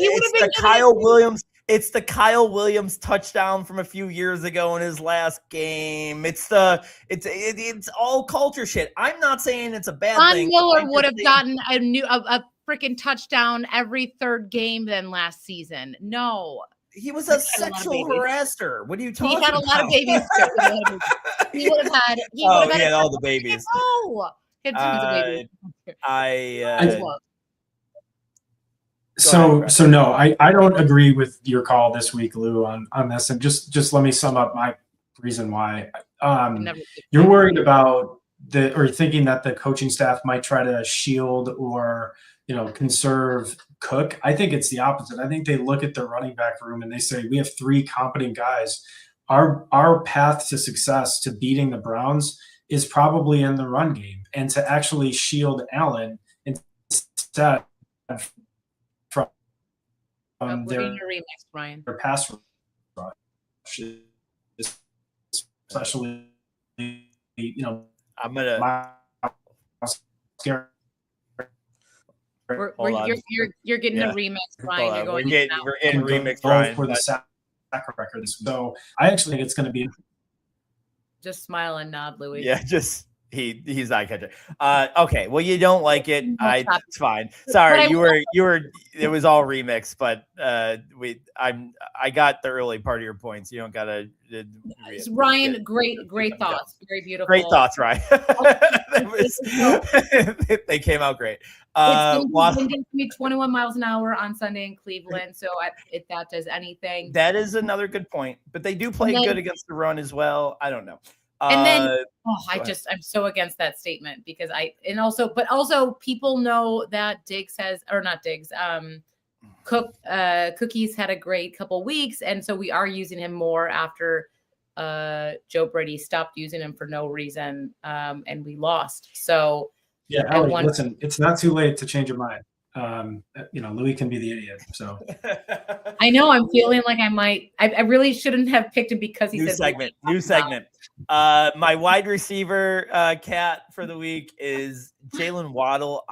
Speaker 1: would have been
Speaker 4: Kyle Williams. It's the Kyle Williams touchdown from a few years ago in his last game. It's all culture shit. I'm not saying it's a bad thing.
Speaker 1: Miller would have gotten a freaking touchdown every third game than last season. No.
Speaker 4: He was a sexual harasser. What are you talking about?
Speaker 1: He had a lot of babies too. He would have had.
Speaker 4: He had all the babies.
Speaker 1: Oh, he had tons of babies.
Speaker 3: So no, I don't agree with your call this week, Lou, on this. And just let me sum up my reason why. You're worried about or thinking that the coaching staff might try to shield or conserve Cook. I think it's the opposite. I think they look at the running back room and they say, we have 3 competent guys. Our path to success, to beating the Browns, is probably in the run game, and to actually shield Allen instead from their
Speaker 1: remix, Ryan.
Speaker 3: Their pass rush, especially
Speaker 4: I'm gonna.
Speaker 1: You're getting a remix, Ryan.
Speaker 4: We're getting a remix, Ryan.
Speaker 3: For the sack record. So I actually think it's going to be.
Speaker 1: Just smile and nod, Louis.
Speaker 4: Yeah, just he's eye catcher. Okay, well, you don't like it. It's fine. Sorry, you were. It was all remix, but I got the early part of your points. You don't gotta.
Speaker 1: Ryan, great thoughts. Very beautiful.
Speaker 4: Great thoughts, Ryan. They came out great.
Speaker 1: It's going to be 21 miles an hour on Sunday in Cleveland. So if that does anything,
Speaker 4: that is another good point. But they do play good against the run as well. I don't know.
Speaker 1: And then I'm so against that statement because also people know that Cookie's had a great couple weeks, and so we are using him more after Joe Brady stopped using him for no reason, and we lost. So
Speaker 3: yeah, Allie, listen, it's not too late to change your mind. Louis can be the idiot. So
Speaker 1: I know I'm feeling like I might. I really shouldn't have picked him because he said
Speaker 4: new segment. My wide receiver cat for the week is Jalen Waddle.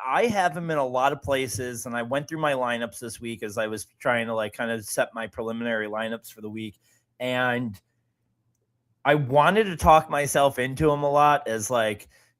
Speaker 4: I have him in a lot of places, and I went through my lineups this week as I was trying to kind of set my preliminary lineups for the week, and I wanted to talk myself into him a lot as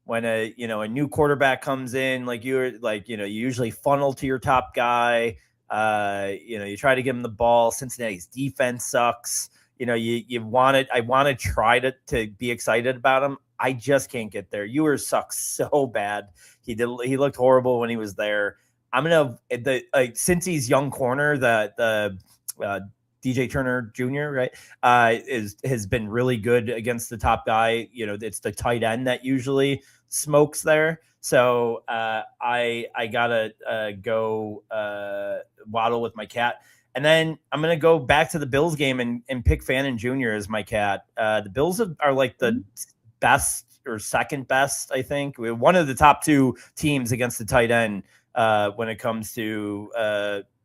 Speaker 4: when a new quarterback comes in, you usually funnel to your top guy. You try to give him the ball. Cincinnati's defense sucks. you want it. I want to try to be excited about him. I just can't get there. Ewers sucks so bad. He looked horrible when he was there. I'm gonna since he's young corner, the DJ Turner Jr. right has been really good against the top guy. It's the tight end that usually smokes there. So I gotta go Waddle with my cat. And then I'm going to go back to the Bills game and pick Fannin Jr. as my cat. The Bills are like the best or second best, I think. We're one of the top two teams against the tight end when it comes to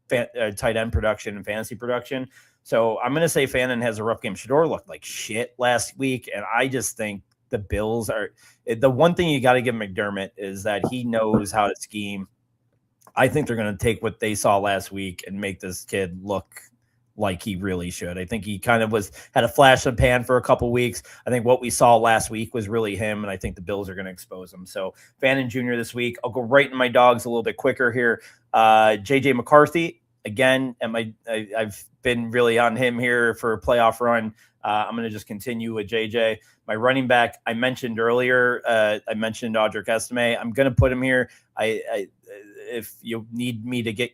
Speaker 4: tight end production and fantasy production. So I'm going to say Fannin has a rough game. Shedeur looked like shit last week, and I just think the Bills are – the one thing you got to give McDermott is that he knows how to scheme. I think they're going to take what they saw last week and make this kid look like he really should. I think he kind of had a flash in the pan for a couple weeks. I think what we saw last week was really him, and I think the Bills are going to expose him. So Fannin Jr. this week. I'll go right in my dogs a little bit quicker here. JJ McCarthy, again, I've been really on him here for a playoff run. I'm going to just continue with JJ. My running back, I mentioned earlier, I mentioned Audric Estime. I'm going to put him here. If you need me to get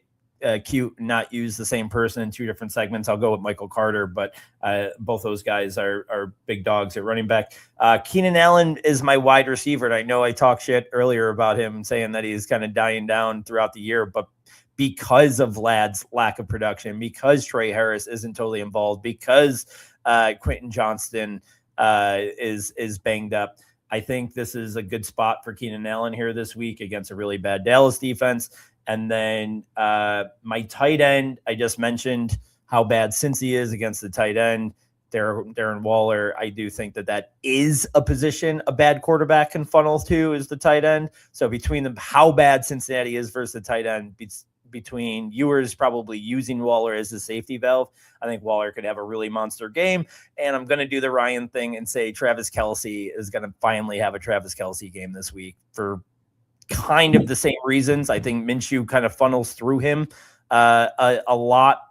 Speaker 4: cute and not use the same person in two different segments, I'll go with Michael Carter, but both those guys are big dogs at running back. Keenan Allen is my wide receiver, and I know I talked shit earlier about him saying that he's kind of dying down throughout the year, but because of Ladd's lack of production, because Trey Harris isn't totally involved, because Quentin Johnston is banged up, I think this is a good spot for Keenan Allen here this week against a really bad Dallas defense. And then my tight end, I just mentioned how bad Cincy is against the tight end. Darren Waller, I do think that is a position a bad quarterback can funnel to, is the tight end. So between them, how bad Cincinnati is versus the tight end, between Ewers probably using Waller as a safety valve, I think Waller could have a really monster game. And I'm going to do the Ryan thing and say Travis Kelce is going to finally have a Travis Kelce game this week for kind of the same reasons. I think Minshew kind of funnels through him a lot,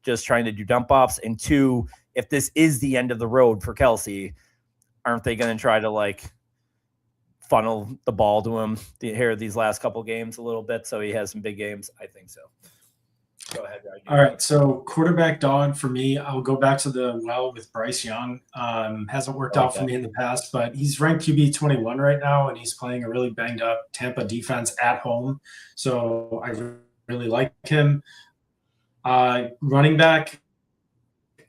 Speaker 4: just trying to do dump offs. And two, if this is the end of the road for Kelce, aren't they going to try to funnel the ball to him here these last couple games a little bit so he has some big games? I think so. Go ahead, Ryan.
Speaker 3: All right, so quarterback dog for me, I'll go back to the well with Bryce Young. Hasn't worked out for me in the past, but he's ranked QB 21 right now, and he's playing a really banged up Tampa defense at home. So I really like him. Running back,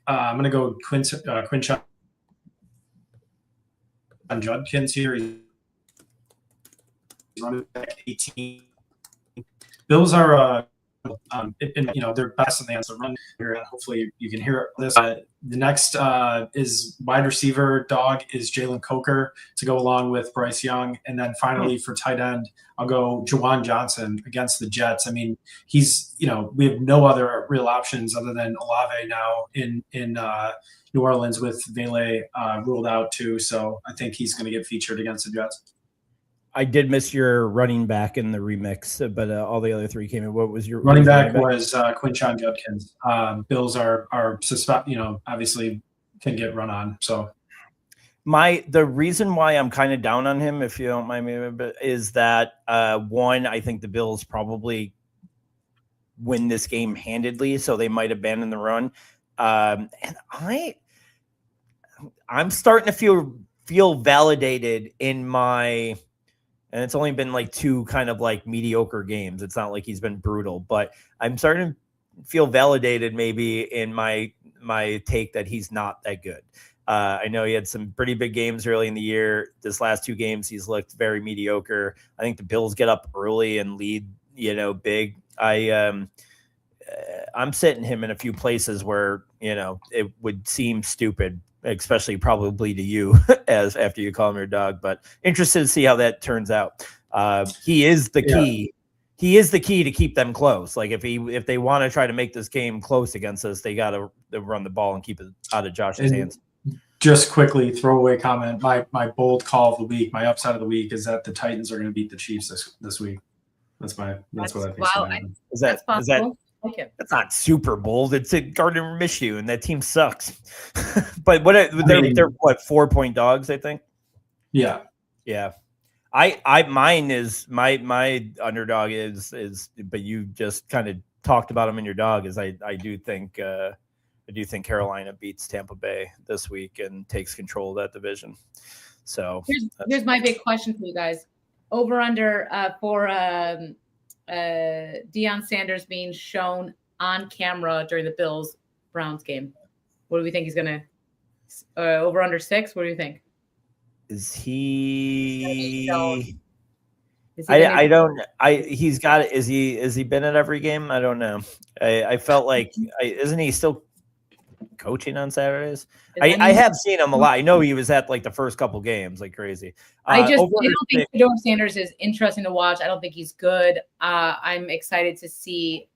Speaker 3: I'm going to go Quinshon Judkins here. He's running back 18. Bills are they're best in the hands of run here. Hopefully you can hear this. The next is wide receiver dog is Jalen Coker to go along with Bryce Young. And then finally for tight end, I'll go Juwan Johnson against the Jets. I mean, he's, we have no other real options other than Olave now in New Orleans with Vele ruled out too. So I think he's going to get featured against the Jets.
Speaker 4: I did miss your running back in the remix, but all the other three came in. What was your
Speaker 3: running back? Was Quinshon Judkins. Bills are obviously can get run on. So
Speaker 4: the reason why I'm kind of down on him, if you don't mind me, is that one, I think the Bills probably win this game handedly, so they might abandon the run. And I'm starting to feel validated in my. And it's only been two kind of mediocre games. It's not like he's been brutal, but I'm starting to feel validated maybe in my take that he's not that good. I know he had some pretty big games early in the year. This last two games, he's looked very mediocre. I think the Bills get up early and lead, big. I'm sitting him in a few places where, it would seem stupid, especially probably to you as after you call him your dog, but interested to see how that turns out. He is the key. He is the key to keep them close. If they want to try to make this game close against us, they got to run the ball and keep it out of Josh's hands.
Speaker 3: Just quickly, throwaway comment. My bold call of the week, my upside of the week is that the Titans are going to beat the Chiefs this week. That's what I think.
Speaker 1: Wow,
Speaker 4: is that
Speaker 1: Okay.
Speaker 4: That's not super bold. It's at Gardner Minshew, and that team sucks. But they're what 4-point dogs, I think.
Speaker 3: Yeah.
Speaker 4: Yeah. Mine is my underdog is, but you just kind of talked about him in your dog. Is I do think Carolina beats Tampa Bay this week and takes control of that division. So
Speaker 1: here's my big question for you guys: over under for Deion Sanders being shown on camera during the Bills-Browns game. What do we think he's gonna over under 6? What do you think?
Speaker 4: Is he? He's got it. Is he been at every game? I don't know. I felt like isn't he still coaching on Saturdays? I have seen him a lot. I know he was at like the first couple games like crazy.
Speaker 1: I don't think Deion Sanders is interesting to watch. I don't think he's good. I'm excited to see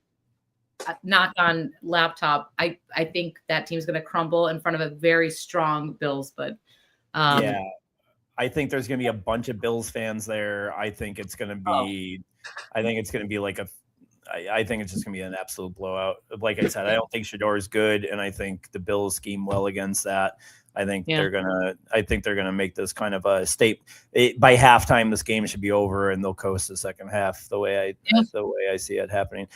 Speaker 1: knock on laptop. I think that team's going to crumble in front of a very strong Bills, but
Speaker 4: yeah. I think there's going to be a bunch of Bills fans there. I think it's going to be I think it's just going to be an absolute blowout. Like I said, I don't think Shador is good, and I think the Bills scheme well against that. I think they're gonna make this kind of a state. By halftime, this game should be over, and they'll coast the second half. The way I see it happening.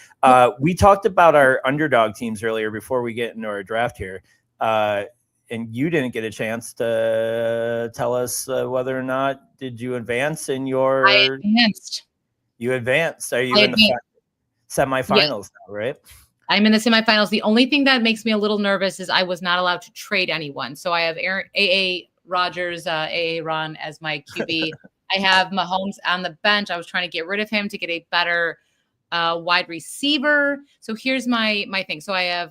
Speaker 4: We talked about our underdog teams earlier before we get into our draft here, and you didn't get a chance to tell us whether or not did you advance in your.
Speaker 1: I advanced.
Speaker 4: You advanced. Are you in the semifinals now, right?
Speaker 1: I'm in the semifinals. The only thing that makes me a little nervous is I was not allowed to trade anyone. So I have Rodgers, Ron as my QB. I have Mahomes on the bench. I was trying to get rid of him to get a better wide receiver. So here's my thing. So I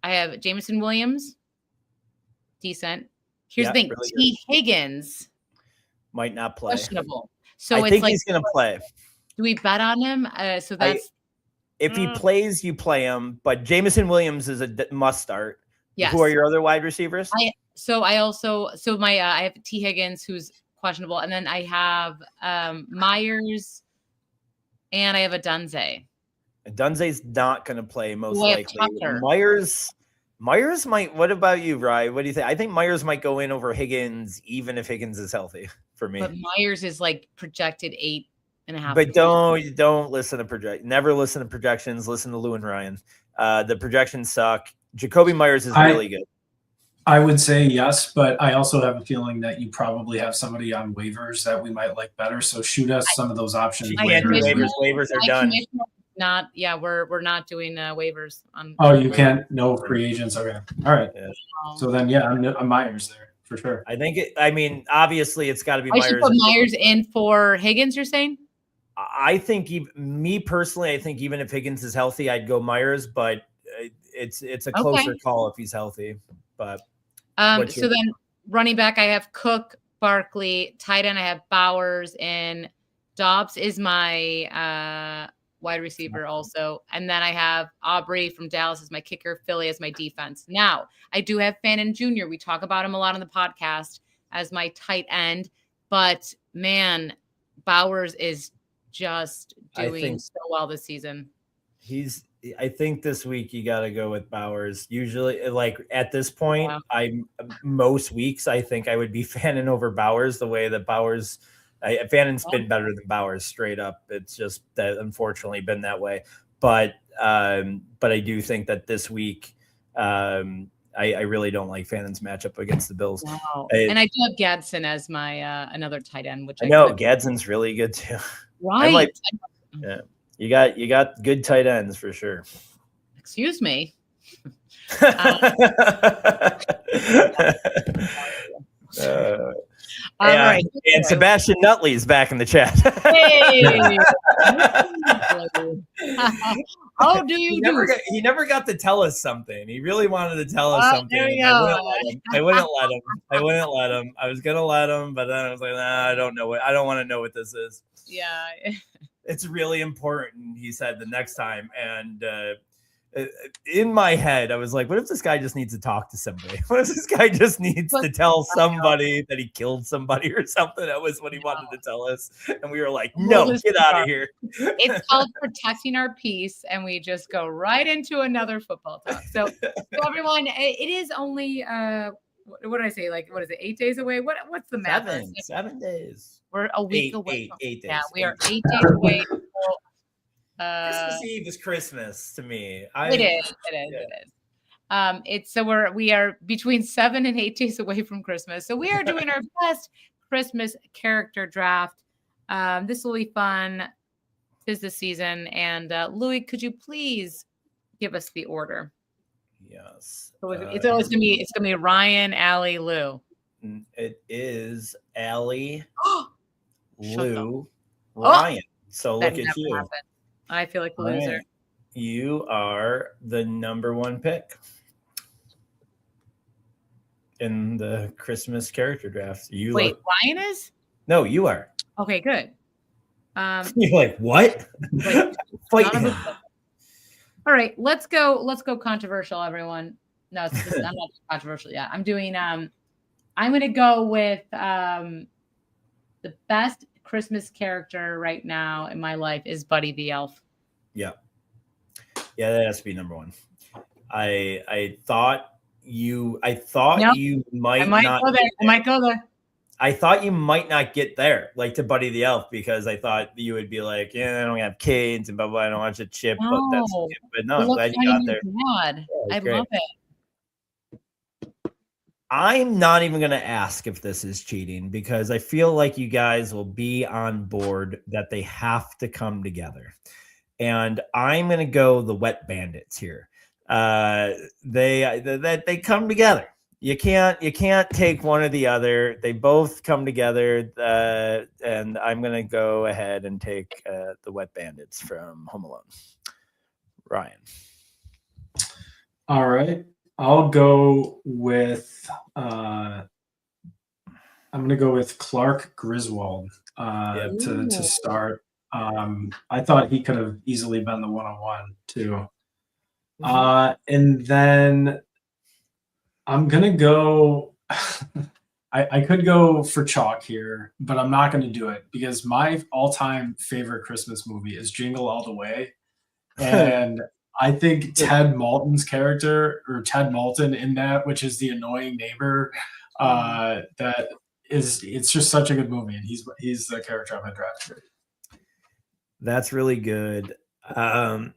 Speaker 1: have Jameson Williams, decent. Here's the thing: really T. Higgins
Speaker 4: might not play.
Speaker 1: Questionable. So
Speaker 4: I think he's going to play.
Speaker 1: Do we bet on him? So that's.
Speaker 4: If he plays, you play him. But Jameson Williams is a must start.
Speaker 1: Yes.
Speaker 4: Who are your other wide receivers?
Speaker 1: I have T. Higgins, who's questionable, and then I have Myers, and I have a Dunze.
Speaker 4: Dunze's not going to play most likely. Myers might. What about you, Ryan? What do you think? I think Myers might go in over Higgins, even if Higgins is healthy. For me,
Speaker 1: but Myers is like projected 8.5.
Speaker 4: But don't listen to never listen to projections. Listen to Lou and Ryan. The projections suck. Jacoby Myers is really good.
Speaker 3: I would say yes, but I also have a feeling that you probably have somebody on waivers that we might like better. So shoot us some of those options.
Speaker 4: Waivers are done.
Speaker 1: We're not doing waivers on.
Speaker 3: Oh, you can't. No free agents. Okay, all right. Yeah. So then, I'm Myers there for sure.
Speaker 4: Obviously, it's got to be Myers.
Speaker 1: I should put Myers in for Higgins. You're saying?
Speaker 4: I think me personally, I think even if Higgins is healthy, I'd go Myers, but it's a closer call if he's healthy. But
Speaker 1: so then running back, I have Cook, Barkley, tight end, I have Bowers, and Dobbs is my wide receiver also. And then I have Aubrey from Dallas as my kicker, Philly as my defense. Now, I do have Fannin Jr. We talk about him a lot on the podcast as my tight end, but man, Bowers is just doing so well this season.
Speaker 4: I think this week you got to go with Bowers. Usually, like at this point, most weeks I think I would be Fannin over Bowers. The way that Fannin's been better than Bowers straight up. It's just that unfortunately been that way. But I do think that this week, I really don't like Fannin's matchup against the Bills.
Speaker 1: Wow. And I do have Gadsden as my another tight end, which
Speaker 4: I know Gadsden's really good too.
Speaker 1: Right.
Speaker 4: You got good tight ends for sure.
Speaker 1: Excuse me.
Speaker 4: And Sebastian Nutley's back in the chat.
Speaker 1: Hey. How do you
Speaker 4: he never got to tell us something. He really wanted to tell us something.
Speaker 1: There you go.
Speaker 4: I wouldn't let him. I was gonna let him, but then I was like, I don't know I don't want to know what this is.
Speaker 1: Yeah.
Speaker 4: It's really important, he said the next time. And in my head, I was like, what if this guy just needs to talk to somebody? What if this guy just needs to tell somebody that he killed somebody or something? That was what he wanted to tell us. And we were like, no, get out of here.
Speaker 1: It's called protecting our peace. And we just go right into another football talk. So everyone, it is only, what did I say? Like, what is it? 8 days away? What's the math?
Speaker 4: 7 days.
Speaker 1: We're a week away.
Speaker 4: 8 days.
Speaker 1: Yeah, we are 8 days away.
Speaker 4: Christmas Eve is Christmas to me.
Speaker 1: It is. We are between 7 and 8 days away from Christmas. So we are doing our best Christmas character draft. This will be fun. Tis the season. And Louis, could you please give us the order?
Speaker 4: Yes.
Speaker 1: So it's gonna be Ryan, Allie, Lou.
Speaker 4: It is Allie, Lou, Ryan. So look at you.
Speaker 1: Happened. I feel like the loser.
Speaker 4: Right. You are the number one pick in the Christmas character draft.
Speaker 1: Ryan is?
Speaker 4: No, you are.
Speaker 1: Okay, good.
Speaker 4: You're like, what?
Speaker 1: Wait, all right, let's go controversial, everyone. No, I'm not controversial yet. I'm doing I'm gonna go with the best Christmas character right now in my life is Buddy the Elf.
Speaker 4: Yeah, that has to be number one. I thought you might not
Speaker 1: go there. I might go there.
Speaker 4: I thought you might not get there, like to Buddy the Elf, because I thought you would be like, I don't have kids and blah blah. I don't want you to chip, but no, I'm glad you got there.
Speaker 1: I love it.
Speaker 4: I'm not even going to ask if this is cheating because I feel like you guys will be on board that they have to come together. And I'm going to go the Wet Bandits here. They come together. You can't take one or the other. They both come together. And I'm going to go ahead and take the Wet Bandits from Home Alone. Ryan.
Speaker 3: All right. I'll go with I'm gonna go with Clark Griswold to start. I thought he could have easily been the 101 too. And then I'm gonna go I could go for chalk here, but I'm not gonna do it because my all-time favorite Christmas movie is Jingle All the Way. And I think Ted Moulton's character, or Ted Moulton in that, which is the annoying neighbor, it's just such a good movie, and he's the character I'm drafted.
Speaker 4: That's really good. And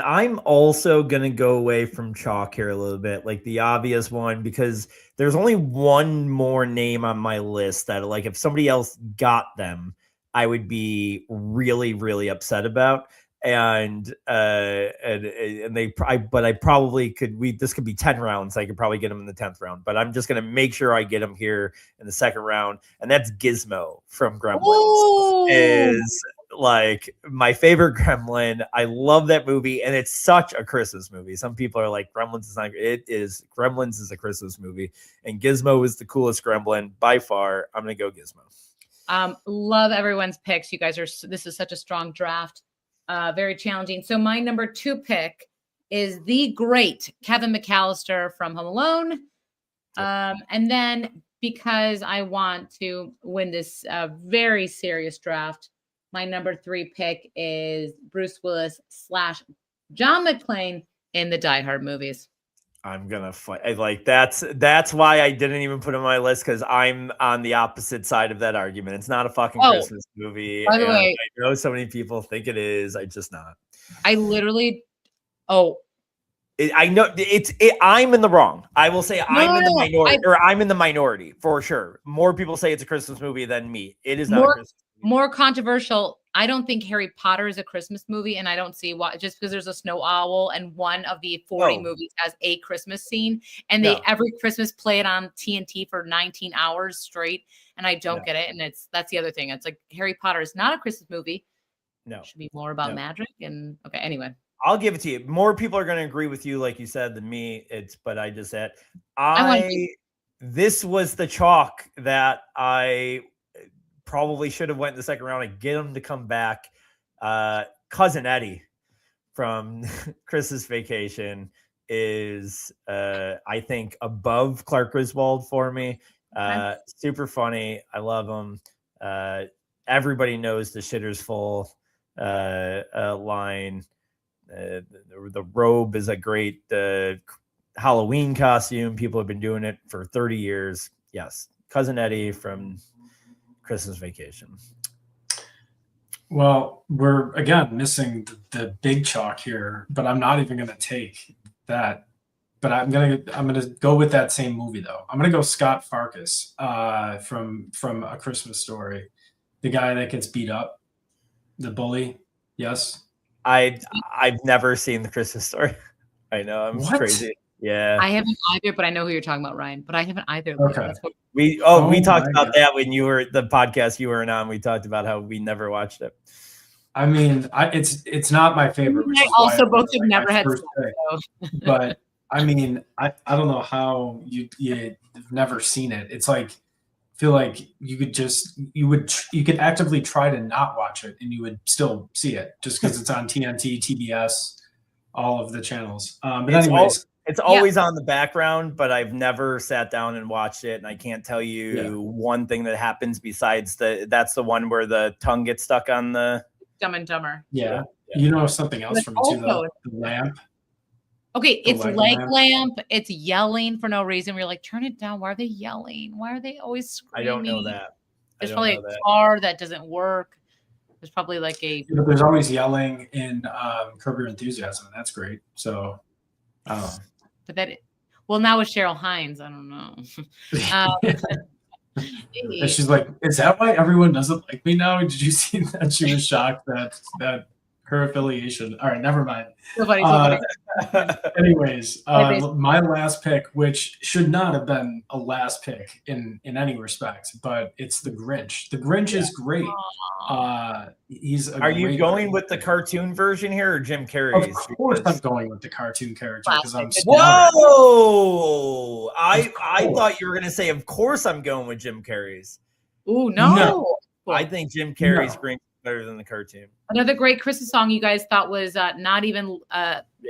Speaker 4: I'm also gonna go away from chalk here a little bit, like the obvious one, because there's only one more name on my list that, like, if somebody else got them, I would be really, really upset about. And I probably could. This could be 10 rounds. I could probably get him in the 10th round, but I'm just gonna make sure I get him here in the 2nd round. And that's Gizmo from Gremlins.
Speaker 1: Ooh.
Speaker 4: Is like my favorite Gremlin. I love that movie, and it's such a Christmas movie. Some people are like, Gremlins is not. It is. Gremlins is a Christmas movie, and Gizmo is the coolest Gremlin by far. I'm gonna go Gizmo.
Speaker 1: Love everyone's picks. You guys this is such a strong draft. Very challenging. So my number 2 pick is the great Kevin McAllister from Home Alone. And then because I want to win this very serious draft, my number 3 pick is Bruce Willis / John McClane in the Die Hard movies.
Speaker 4: I'm gonna fight. Like that's why I didn't even put it on my list, because I'm on the opposite side of that argument. It's not a fucking Christmas movie.
Speaker 1: By the way,
Speaker 4: I know so many people think it is. I just not.
Speaker 1: I literally.
Speaker 4: I know I'm in the wrong. I will say I'm in the minority, or I'm in the minority for sure. More people say it's a Christmas movie than me. It is not a Christmas movie.
Speaker 1: More controversial. I don't think Harry Potter is a Christmas movie, and I don't see why. Just because there's a snow owl and one of the 40 movies has a Christmas scene, and they every Christmas play it on TNT for 19 hours straight, and I don't get it. And that's the other thing. It's like Harry Potter is not a Christmas movie.
Speaker 4: No,
Speaker 1: it should be more about magic. And okay, anyway,
Speaker 4: I'll give it to you. More people are going to agree with you, like you said, than me. But I just said this was the chalk that I probably should have went in the 2nd round and get him to come back. Cousin Eddie from Christmas Vacation is, I think, above Clark Griswold for me. Super funny. I love him. Everybody knows the shitter's full line. The robe is a great Halloween costume. People have been doing it for 30 years. Yes. Cousin Eddie from Christmas Vacation.
Speaker 3: Well, we're again missing the big chalk here, but I'm not even going to take that. But I'm gonna go with that same movie though. I'm gonna go Scott Farkas from A Christmas Story, the guy that gets beat up, the bully. Yes,
Speaker 4: I've never seen The Christmas Story. I know I'm crazy. Yeah,
Speaker 1: I haven't either, but I know who you're talking about, Ryan. But I haven't either.
Speaker 3: Okay.
Speaker 4: We talked about that when you were the podcast you weren't on. We talked about how we never watched it.
Speaker 3: I mean, it's not my favorite.
Speaker 1: I also both have never had sex,
Speaker 3: but I mean, I don't know how you've never seen it. It's like, I feel like you could actively try to not watch it and you would still see it just because it's on TNT, TBS, all of the channels. But anyways.
Speaker 4: It's always on the background, but I've never sat down and watched it, and I can't tell you one thing that happens besides that's the one where the tongue gets stuck on the
Speaker 1: Dumb and Dumber.
Speaker 3: Yeah. You know something else from too, the lamp.
Speaker 1: Okay, it's leg lamp. It's yelling for no reason. We're like, turn it down. Why are they yelling? Why are they always screaming?
Speaker 4: I don't know that.
Speaker 1: There's probably a car that doesn't work. There's probably like a.
Speaker 3: But there's always yelling in Curb Your Enthusiasm, and that's great. So.
Speaker 1: But well, now with Cheryl Hines, I don't know.
Speaker 3: And she's like, "Is that why everyone doesn't like me now?" Did you see that? She was shocked that her affiliation. All right, never mind. Anyways, my last pick, which should not have been a last pick in any respect, but it's the Grinch. The Grinch is great.
Speaker 4: Are you going with the cartoon version here or Jim Carrey's?
Speaker 3: Of course, I'm going with the cartoon character because I'm.
Speaker 4: Whoa! I thought you were going to say, "Of course, I'm going with Jim Carrey's."
Speaker 1: Ooh, no.
Speaker 4: I think Jim Carrey's Grinch is better than the cartoon.
Speaker 1: Another great Christmas song you guys thought was not even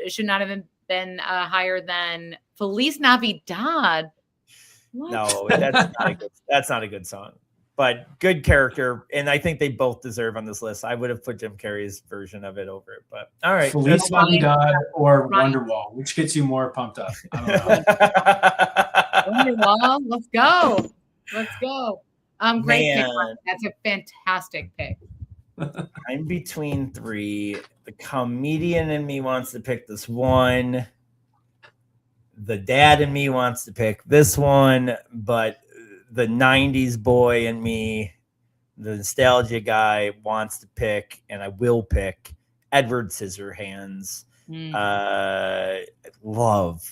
Speaker 1: should not have been higher than Feliz Navidad. What?
Speaker 4: No, that's not a good song. But good character, and I think they both deserve on this list. I would have put Jim Carrey's version of it over it, but all right.
Speaker 3: Feliz Navidad or Wonderwall, which gets you more pumped up?
Speaker 1: I don't know. Wonderwall, let's go. Great pick. That's a fantastic pick.
Speaker 4: I'm between three. The comedian in me wants to pick this one. The dad in me wants to pick this one, but the 90s boy in me, the nostalgia guy, wants to pick, and I will pick Edward Scissorhands. Love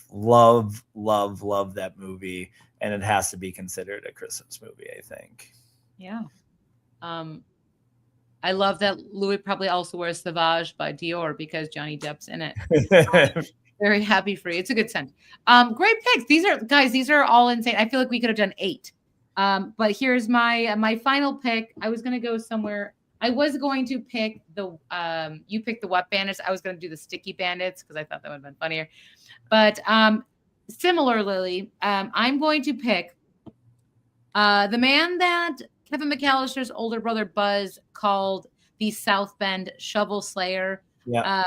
Speaker 4: that movie, and it has to be considered a Christmas movie, I think.
Speaker 1: Yeah. I love that Louis probably also wears Sauvage by Dior because Johnny Depp's in it. Very happy for you. It's a good scent. Great picks. These are all insane. I feel like we could have done 8. But here's my final pick. I was going to go somewhere. I was going to pick you picked the Wet Bandits. I was going to do the Sticky Bandits because I thought that would have been funnier. But similarly, I'm going to pick the man that Kevin McAllister's older brother Buzz called the South Bend Shovel Slayer.
Speaker 4: Yeah.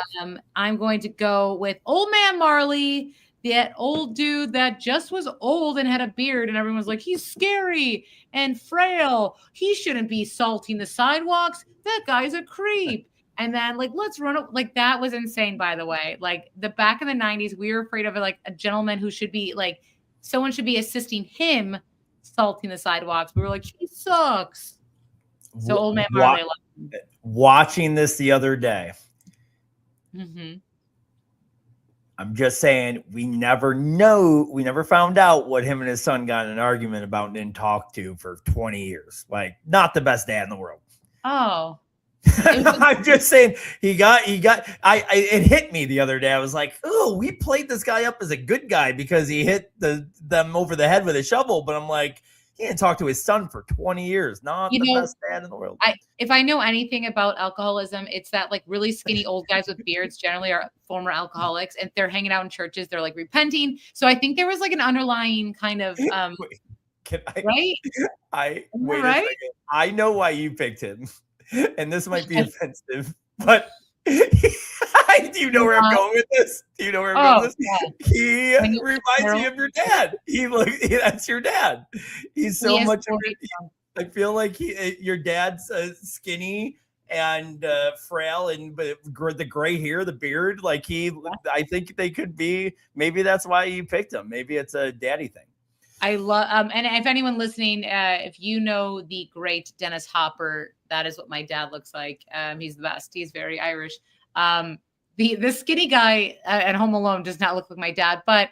Speaker 1: I'm going to go with Old Man Marley, that old dude that just was old and had a beard, and everyone's like, he's scary and frail. He shouldn't be salting the sidewalks. That guy's a creep. And then let's run up. That was insane, by the way. The back in the 90s, we were afraid of a gentleman who should be someone should be assisting him salting the sidewalks. We were like, he sucks. So Old Man Marley.
Speaker 4: Watching this the other day.
Speaker 1: Mm-hmm.
Speaker 4: I'm just saying, we never found out what him and his son got in an argument about and didn't talk to for 20 years. Not the best dad in the world.
Speaker 1: Oh.
Speaker 4: I'm just saying it hit me the other day. I was like, oh, we played this guy up as a good guy because he hit them over the head with a shovel. But I'm like, He didn't talk to his son for 20 years. Not the best dad in the world.
Speaker 1: If I know anything about alcoholism, it's that like really skinny old guys with beards generally are former alcoholics, and they're hanging out in churches. They're like repenting. So I think there was like an underlying kind of right.
Speaker 4: Wait a second. I know why you picked him, and this might be offensive, but do you know where I'm going with this? Do you know where I'm going with this? Yeah. He reminds me of your dad. That's your dad. He's so much. I feel like your dad's skinny and frail, and but the gray hair, the beard, like I think they could be. Maybe that's why you picked him. Maybe it's a daddy thing.
Speaker 1: I love and if anyone listening, if you know the great Dennis Hopper, that is what my dad looks like. He's the best. He's very Irish. The skinny guy at Home Alone does not look like my dad, but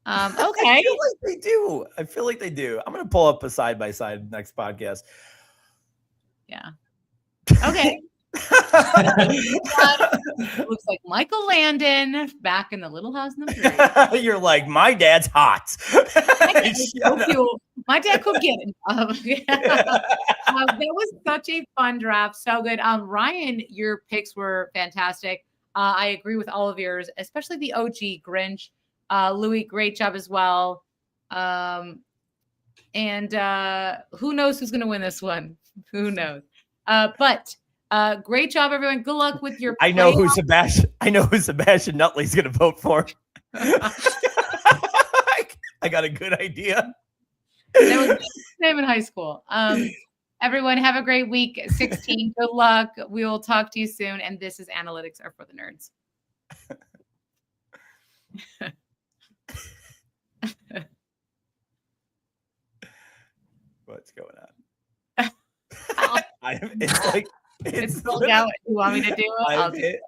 Speaker 1: okay.
Speaker 4: I feel like they do. I'm gonna pull up a side by side next podcast.
Speaker 1: Yeah. Okay. Looks like Michael Landon back in the Little House on the Prairie.
Speaker 4: You're like, my dad's hot.
Speaker 1: My dad could get him. That was such a fun draft. So good. Ryan, your picks were fantastic. I agree with all of yours, especially the OG Grinch. Louis, great job as well. And who knows who's going to win this one? Who knows? But great job, everyone. Good luck with your.
Speaker 4: I know who Sebastian Nutley's going to vote for. I got a good idea.
Speaker 1: That was his name in high school. Everyone, have a great week. 16. Good luck. We will talk to you soon. And this is Analytics Are for the Nerds.
Speaker 4: What's going on? It's
Speaker 1: out. You want me to do it?